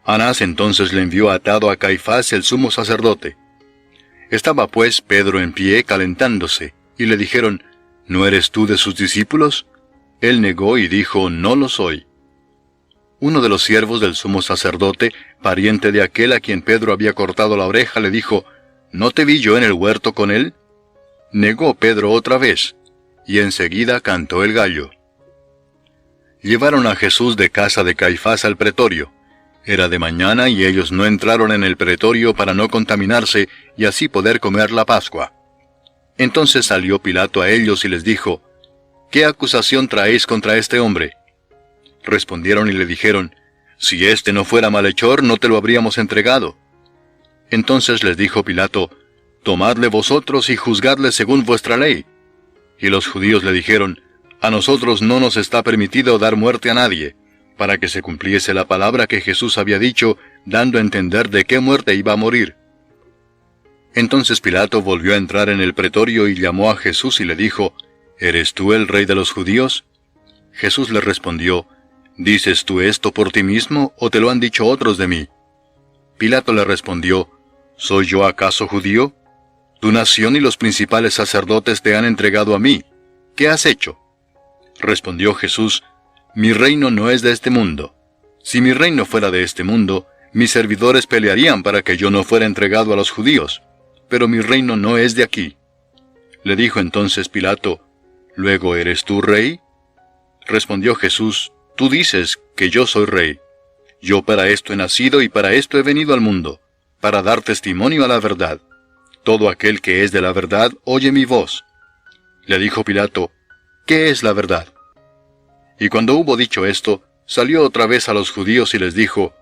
Anás entonces le envió atado a Caifás el sumo sacerdote. Estaba pues Pedro en pie calentándose, y le dijeron, ¿no eres tú de sus discípulos? Él negó y dijo, no lo soy. Uno de los siervos del sumo sacerdote, pariente de aquel a quien Pedro había cortado la oreja, le dijo, ¿no te vi yo en el huerto con él? Negó Pedro otra vez, y enseguida cantó el gallo. Llevaron a Jesús de casa de Caifás al pretorio. Era de mañana y ellos no entraron en el pretorio para no contaminarse y así poder comer la Pascua. Entonces salió Pilato a ellos y les dijo, ¿qué acusación traéis contra este hombre? Respondieron y le dijeron, si éste no fuera malhechor, no te lo habríamos entregado. Entonces les dijo Pilato, tomadle vosotros y juzgadle según vuestra ley. Y los judíos le dijeron, a nosotros no nos está permitido dar muerte a nadie, para que se cumpliese la palabra que Jesús había dicho, dando a entender de qué muerte iba a morir. Entonces Pilato volvió a entrar en el pretorio y llamó a Jesús y le dijo, ¿eres tú el rey de los judíos? Jesús le respondió, ¿dices tú esto por ti mismo o te lo han dicho otros de mí? Pilato le respondió, ¿soy yo acaso judío? Tu nación y los principales sacerdotes te han entregado a mí. ¿Qué has hecho? Respondió Jesús, mi reino no es de este mundo. Si mi reino fuera de este mundo, mis servidores pelearían para que yo no fuera entregado a los judíos. Pero mi reino no es de aquí. Le dijo entonces Pilato, ¿luego eres tú rey? Respondió Jesús, tú dices que yo soy rey. Yo para esto he nacido y para esto he venido al mundo, para dar testimonio a la verdad. Todo aquel que es de la verdad oye mi voz. Le dijo Pilato, ¿qué es la verdad? Y cuando hubo dicho esto, salió otra vez a los judíos y les dijo,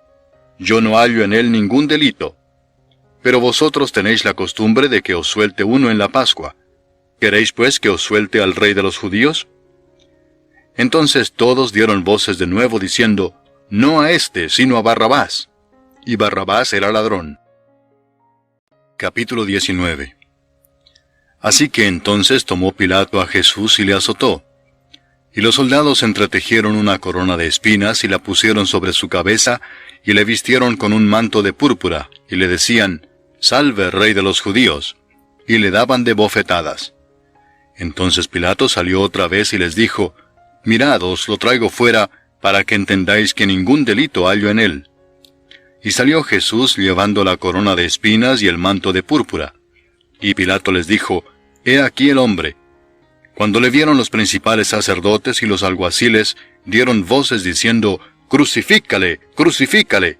yo no hallo en él ningún delito. Pero vosotros tenéis la costumbre de que os suelte uno en la Pascua. ¿Queréis pues que os suelte al rey de los judíos? Entonces todos dieron voces de nuevo diciendo, no a éste, sino a Barrabás. Y Barrabás era ladrón. Capítulo 19. Así que entonces tomó Pilato a Jesús y le azotó. Y los soldados entretejieron una corona de espinas y la pusieron sobre su cabeza, y le vistieron con un manto de púrpura, y le decían, Salve, Rey de los judíos, y le daban de bofetadas. Entonces Pilato salió otra vez y les dijo, Mirad, os lo traigo fuera, para que entendáis que ningún delito hallo en él. Y salió Jesús llevando la corona de espinas y el manto de púrpura. Y Pilato les dijo, He aquí el hombre. Cuando le vieron los principales sacerdotes y los alguaciles, dieron voces diciendo, Crucifícale, crucifícale.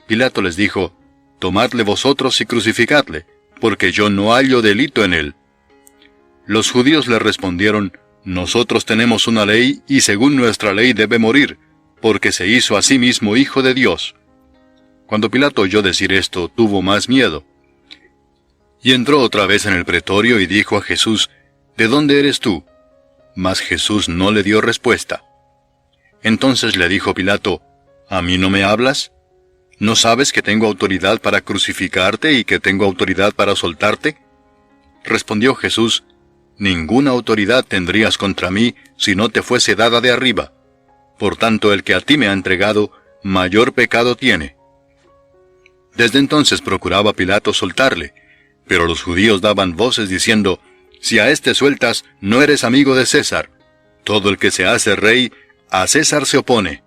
Pilato les dijo, Tomadle vosotros y crucificadle, porque yo no hallo delito en él. Los judíos le respondieron, Nosotros tenemos una ley, y según nuestra ley debe morir, porque se hizo a sí mismo hijo de Dios. Cuando Pilato oyó decir esto, tuvo más miedo. Y entró otra vez en el pretorio y dijo a Jesús, ¿De dónde eres tú? Mas Jesús no le dio respuesta. Entonces le dijo Pilato, ¿A mí no me hablas? ¿No sabes que tengo autoridad para crucificarte y que tengo autoridad para soltarte? Respondió Jesús, Ninguna autoridad tendrías contra mí si no te fuese dada de arriba. Por tanto, el que a ti me ha entregado, mayor pecado tiene. Desde entonces procuraba Pilato soltarle, pero los judíos daban voces diciendo, Si a éste sueltas, no eres amigo de César. Todo el que se hace rey, a César se opone.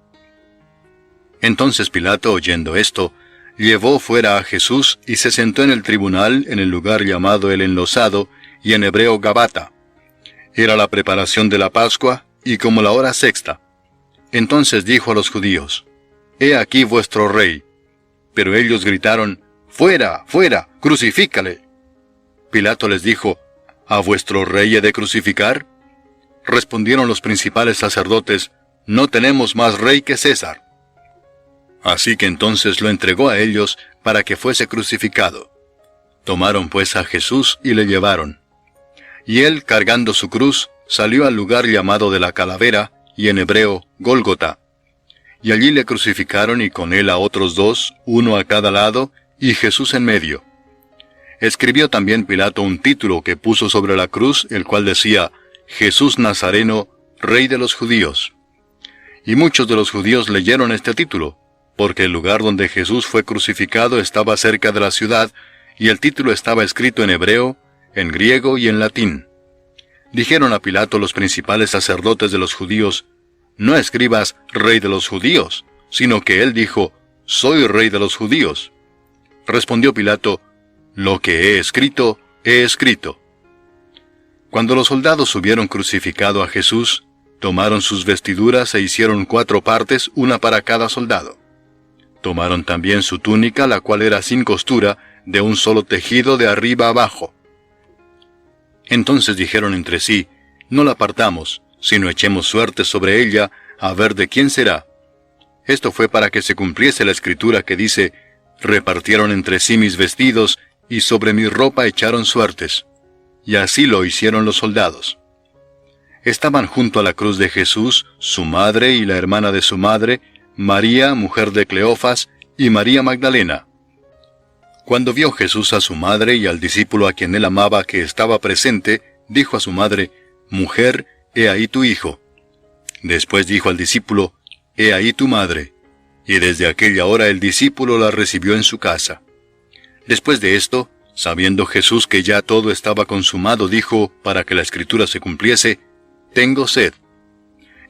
Entonces Pilato, oyendo esto, llevó fuera a Jesús y se sentó en el tribunal en el lugar llamado el Enlosado, y en hebreo Gabata. Era la preparación de la Pascua, y como la hora sexta. Entonces dijo a los judíos, He aquí vuestro rey. Pero ellos gritaron, Fuera, fuera, crucifícale. Pilato les dijo, ¿A vuestro rey he de crucificar? Respondieron los principales sacerdotes, No tenemos más rey que César. Así que entonces lo entregó a ellos para que fuese crucificado. Tomaron pues a Jesús y le llevaron. Y él, cargando su cruz, salió al lugar llamado de la Calavera, y en hebreo, Gólgota. Y allí le crucificaron y con él a otros dos, uno a cada lado, y Jesús en medio. Escribió también Pilato un título que puso sobre la cruz, el cual decía, Jesús Nazareno, Rey de los Judíos. Y muchos de los judíos leyeron este título, porque el lugar donde Jesús fue crucificado estaba cerca de la ciudad, y el título estaba escrito en hebreo, en griego y en latín. Dijeron a Pilato los principales sacerdotes de los judíos: «No escribas Rey de los judíos, sino que él dijo: Soy Rey de los judíos». Respondió Pilato: «Lo que he escrito, he escrito». Cuando los soldados hubieron crucificado a Jesús, tomaron sus vestiduras e hicieron 4 partes, una para cada soldado. Tomaron también su túnica, la cual era sin costura, de un solo tejido de arriba abajo. Entonces dijeron entre sí: «No la partamos, sino echemos suerte sobre ella, a ver de quién será». Esto fue para que se cumpliese la escritura que dice: «Repartieron entre sí mis vestidos, y sobre mi ropa echaron suertes». Y así lo hicieron los soldados. Estaban junto a la cruz de Jesús su madre y la hermana de su madre, María, mujer de Cleofas, y María Magdalena. Cuando vio Jesús a su madre y al discípulo a quien él amaba que estaba presente, dijo a su madre: «Mujer, he ahí tu hijo». Después dijo al discípulo: «He ahí tu madre». Y desde aquella hora el discípulo la recibió en su casa. Después de esto, sabiendo Jesús que ya todo estaba consumado, dijo, para que la escritura se cumpliese: «Tengo sed».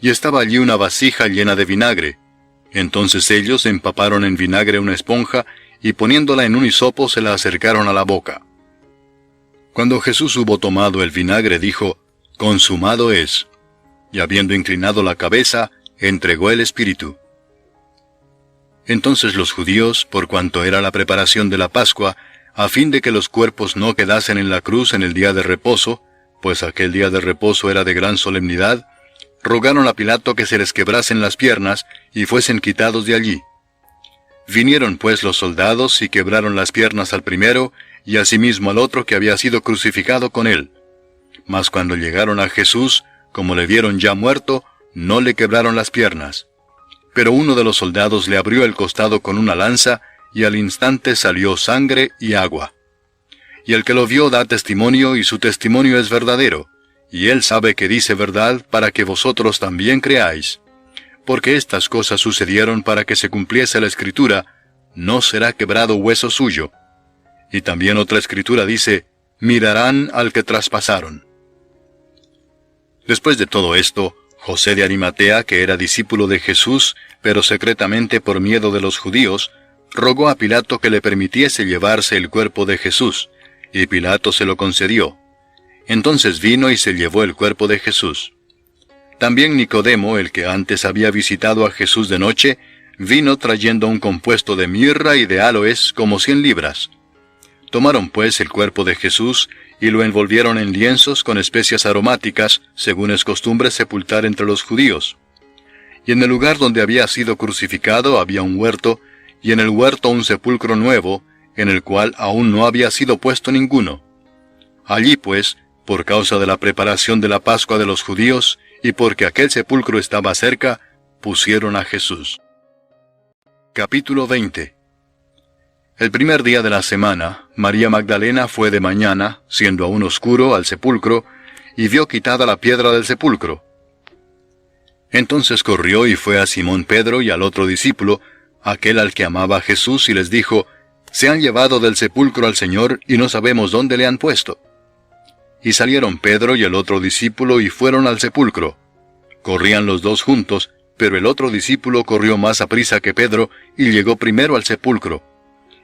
Y estaba allí una vasija llena de vinagre. Entonces ellos empaparon en vinagre una esponja, y poniéndola en un hisopo se la acercaron a la boca. Cuando Jesús hubo tomado el vinagre, dijo: «Consumado es». Y habiendo inclinado la cabeza, entregó el espíritu. Entonces los judíos, por cuanto era la preparación de la Pascua, a fin de que los cuerpos no quedasen en la cruz en el día de reposo, pues aquel día de reposo era de gran solemnidad, rogaron a Pilato que se les quebrasen las piernas y fuesen quitados de allí. Vinieron pues los soldados y quebraron las piernas al primero, y asimismo al otro que había sido crucificado con él. Mas cuando llegaron a Jesús, como le vieron ya muerto, no le quebraron las piernas. Pero uno de los soldados le abrió el costado con una lanza, y al instante salió sangre y agua. Y el que lo vio da testimonio, y su testimonio es verdadero, y él sabe que dice verdad, para que vosotros también creáis. Porque estas cosas sucedieron para que se cumpliese la escritura: «No será quebrado hueso suyo». Y también otra escritura dice: «Mirarán al que traspasaron». Después de todo esto, José de Arimatea, que era discípulo de Jesús, pero secretamente por miedo de los judíos, rogó a Pilato que le permitiese llevarse el cuerpo de Jesús, y Pilato se lo concedió. Entonces vino y se llevó el cuerpo de Jesús. También Nicodemo, el que antes había visitado a Jesús de noche, vino trayendo un compuesto de mirra y de áloes como 100 libras. Tomaron pues el cuerpo de Jesús, y lo envolvieron en lienzos con especias aromáticas, según es costumbre sepultar entre los judíos. Y en el lugar donde había sido crucificado había un huerto, y en el huerto un sepulcro nuevo, en el cual aún no había sido puesto ninguno. Allí pues, por causa de la preparación de la Pascua de los judíos, y porque aquel sepulcro estaba cerca, pusieron a Jesús. Capítulo 20. El primer día de la semana, María Magdalena fue de mañana, siendo aún oscuro, al sepulcro, y vio quitada la piedra del sepulcro. Entonces corrió y fue a Simón Pedro y al otro discípulo, aquel al que amaba a Jesús, y les dijo: «Se han llevado del sepulcro al Señor, y no sabemos dónde le han puesto». Y salieron Pedro y el otro discípulo y fueron al sepulcro. Corrían los dos juntos, pero el otro discípulo corrió más aprisa que Pedro, y llegó primero al sepulcro.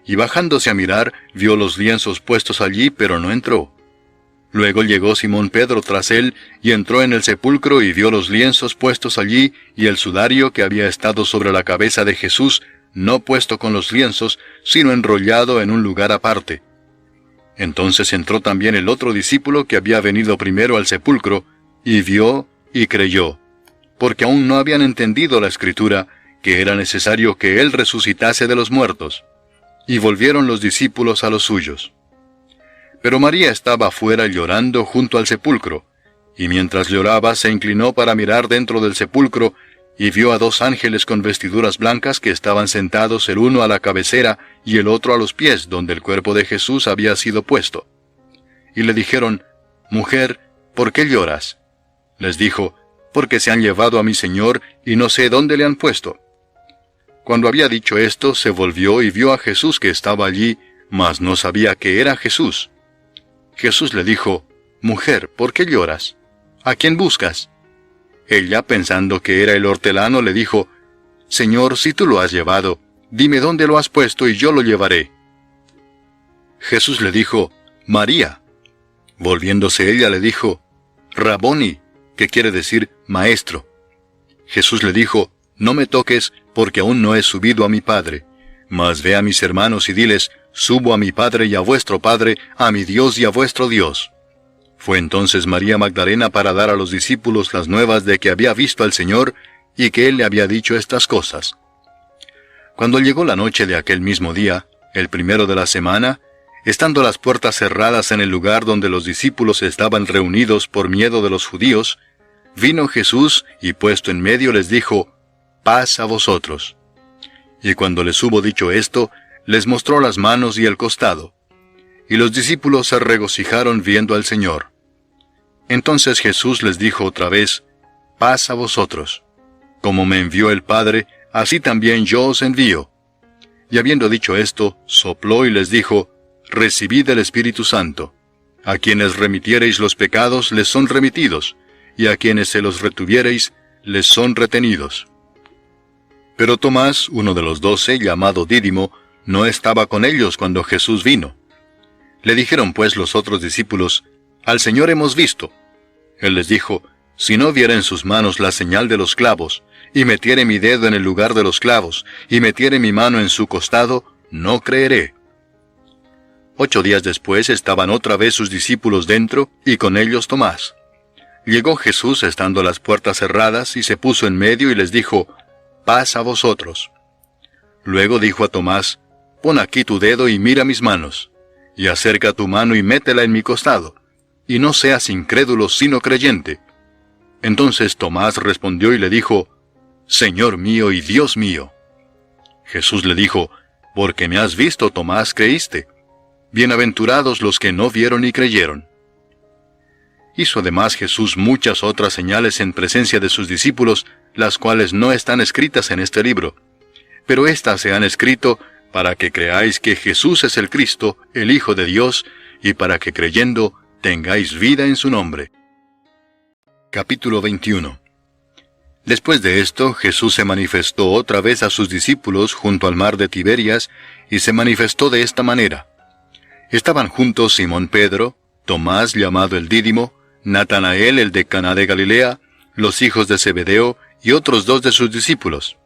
Y bajándose a mirar, vio los lienzos puestos allí, pero no entró. Luego llegó Simón Pedro tras él, y entró en el sepulcro y vio los lienzos puestos allí, y el sudario que había estado sobre la cabeza de Jesús, no puesto con los lienzos, sino enrollado en un lugar aparte. Entonces entró también el otro discípulo que había venido primero al sepulcro, y vio y creyó, porque aún no habían entendido la Escritura, que era necesario que él resucitase de los muertos. Y volvieron los discípulos a los suyos. Pero María estaba afuera llorando junto al sepulcro, y mientras lloraba se inclinó para mirar dentro del sepulcro, y vio a 2 ángeles con vestiduras blancas que estaban sentados el uno a la cabecera y el otro a los pies, donde el cuerpo de Jesús había sido puesto. Y le dijeron: «Mujer, ¿por qué lloras?». Les dijo: porque se han llevado a mi Señor y no sé dónde le han puesto. Cuando había dicho esto, se volvió y vio a Jesús que estaba allí, mas no sabía que era Jesús. Jesús le dijo, Mujer, ¿por qué lloras? ¿A quién buscas? Ella, pensando que era el hortelano, le dijo, Señor, si tú lo has llevado, dime dónde lo has puesto y yo lo llevaré. Jesús le dijo, María. Volviéndose ella le dijo, Raboni, que quiere decir maestro. Jesús le dijo, No me toques, porque aún no he subido a mi Padre. Mas ve a mis hermanos y diles, Subo a mi Padre y a vuestro Padre, a mi Dios y a vuestro Dios. Fue entonces María Magdalena para dar a los discípulos las nuevas de que había visto al Señor y que Él le había dicho estas cosas. Cuando llegó la noche de aquel mismo día, el primero de la semana, estando las puertas cerradas en el lugar donde los discípulos estaban reunidos por miedo de los judíos, vino Jesús y puesto en medio les dijo, Paz a vosotros. Y cuando les hubo dicho esto, les mostró las manos y el costado. Y los discípulos se regocijaron viendo al Señor. Entonces Jesús les dijo otra vez, Paz a vosotros. Como me envió el Padre, así también yo os envío. Y habiendo dicho esto, sopló y les dijo, Recibid el Espíritu Santo. A quienes remitiereis los pecados les son remitidos, y a quienes se los retuviereis les son retenidos. Pero Tomás, uno de los 12, llamado Dídimo, no estaba con ellos cuando Jesús vino. Le dijeron pues los otros discípulos, Al Señor hemos visto. Él les dijo, Si no viera en sus manos la señal de los clavos, y metiere mi dedo en el lugar de los clavos, y metiere mi mano en su costado, no creeré. 8 días después estaban otra vez sus discípulos dentro, y con ellos Tomás. Llegó Jesús estando las puertas cerradas, y se puso en medio y les dijo, Paz a vosotros. Luego dijo a Tomás, Pon aquí tu dedo y mira mis manos, y acerca tu mano y métela en mi costado, y no seas incrédulo sino creyente. Entonces Tomás respondió y le dijo, Señor mío y Dios mío. Jesús le dijo, Porque me has visto, Tomás, creíste. Bienaventurados los que no vieron y creyeron. Hizo además Jesús muchas otras señales en presencia de sus discípulos, las cuales no están escritas en este libro. Pero éstas se han escrito para que creáis que Jesús es el Cristo, el Hijo de Dios, y para que creyendo tengáis vida en su nombre. Capítulo 21. Después de esto, Jesús se manifestó otra vez a sus discípulos junto al mar de Tiberias, y se manifestó de esta manera. Estaban juntos Simón Pedro, Tomás llamado el Dídimo, Natanael el de Caná de Galilea, los hijos de Zebedeo y otros 2 de sus discípulos.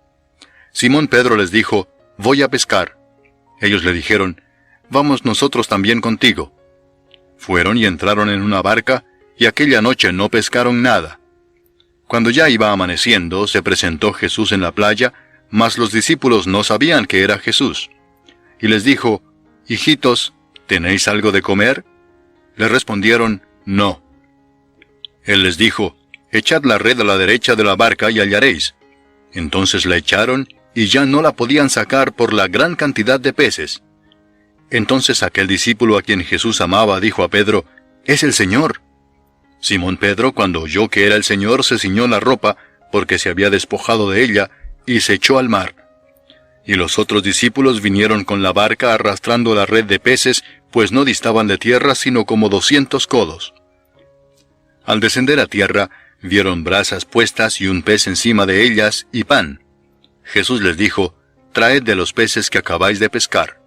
Simón Pedro les dijo, Voy a pescar. Ellos le dijeron, Vamos nosotros también contigo. Fueron y entraron en una barca, y aquella noche no pescaron nada. Cuando ya iba amaneciendo, se presentó Jesús en la playa, mas los discípulos no sabían que era Jesús. Y les dijo, Hijitos, ¿tenéis algo de comer? Le respondieron, No. Él les dijo, Echad la red a la derecha de la barca y hallaréis. Entonces la echaron, y ya no la podían sacar por la gran cantidad de peces. Entonces aquel discípulo a quien Jesús amaba dijo a Pedro, Es el Señor. Simón Pedro, cuando oyó que era el Señor, se ciñó la ropa, porque se había despojado de ella, y se echó al mar. Y los otros discípulos vinieron con la barca arrastrando la red de peces, pues no distaban de tierra sino como 200 codos. Al descender a tierra, vieron brasas puestas y un pez encima de ellas, y pan. Jesús les dijo, Traed de los peces que acabáis de pescar.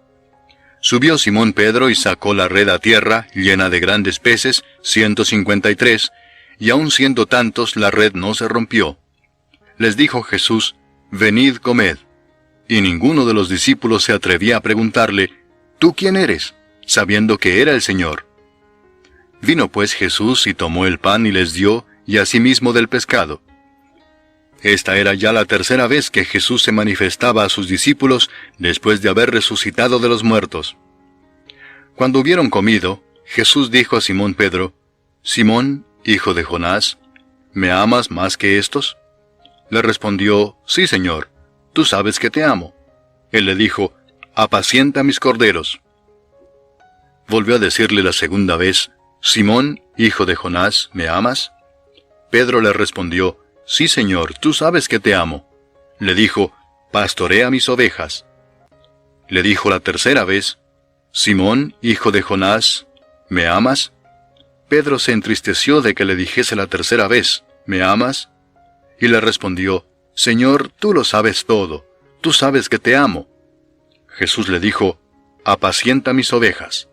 Subió Simón Pedro y sacó la red a tierra, llena de grandes peces, 153, y aun siendo tantos, la red no se rompió. Les dijo Jesús, Venid, comed. Y ninguno de los discípulos se atrevía a preguntarle, ¿Tú quién eres?, sabiendo que era el Señor. Vino pues Jesús y tomó el pan y les dio, y asimismo del pescado. Esta era ya la tercera vez que Jesús se manifestaba a sus discípulos después de haber resucitado de los muertos. Cuando hubieron comido, Jesús dijo a Simón Pedro, Simón, hijo de Jonás, ¿me amas más que estos? Le respondió, Sí, Señor, tú sabes que te amo. Él le dijo, Apacienta mis corderos. Volvió a decirle la segunda vez, Simón, hijo de Jonás, ¿me amas? Pedro le respondió, Sí, Señor, tú sabes que te amo. Le dijo, pastorea mis ovejas. Le dijo la tercera vez, Simón, hijo de Jonás, ¿me amas? Pedro se entristeció de que le dijese la tercera vez, ¿me amas? Y le respondió, Señor, tú lo sabes todo, tú sabes que te amo. Jesús le dijo, apacienta mis ovejas.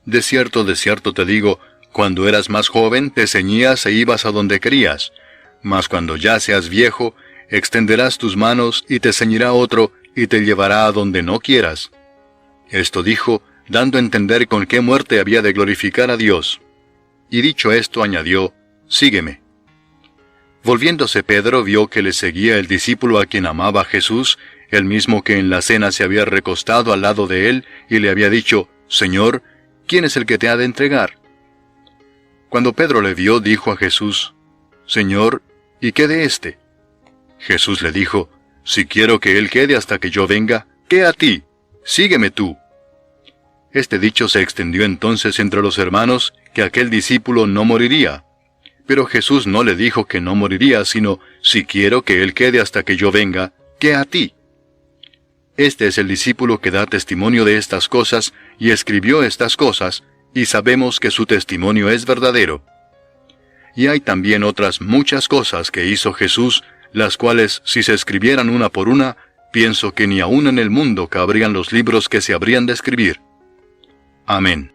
De cierto te digo, cuando eras más joven te ceñías e ibas a donde querías, mas cuando ya seas viejo, extenderás tus manos y te ceñirá otro y te llevará a donde no quieras. Esto dijo, dando a entender con qué muerte había de glorificar a Dios. Y dicho esto añadió, sígueme. Volviéndose Pedro vio que le seguía el discípulo a quien amaba Jesús, el mismo que en la cena se había recostado al lado de él y le había dicho, Señor, ¿quién es el que te ha de entregar? Cuando Pedro le vio, dijo a Jesús, Señor, ¿y qué de éste? Jesús le dijo, si quiero que él quede hasta que yo venga, ¿qué a ti? Sígueme tú. Este dicho se extendió entonces entre los hermanos, que aquel discípulo no moriría. Pero Jesús no le dijo que no moriría, sino, si quiero que él quede hasta que yo venga, ¿qué a ti? Este es el discípulo que da testimonio de estas cosas, y escribió estas cosas, y sabemos que su testimonio es verdadero. Y hay también otras muchas cosas que hizo Jesús, las cuales, si se escribieran una por una, pienso que ni aun en el mundo cabrían los libros que se habrían de escribir. Amén.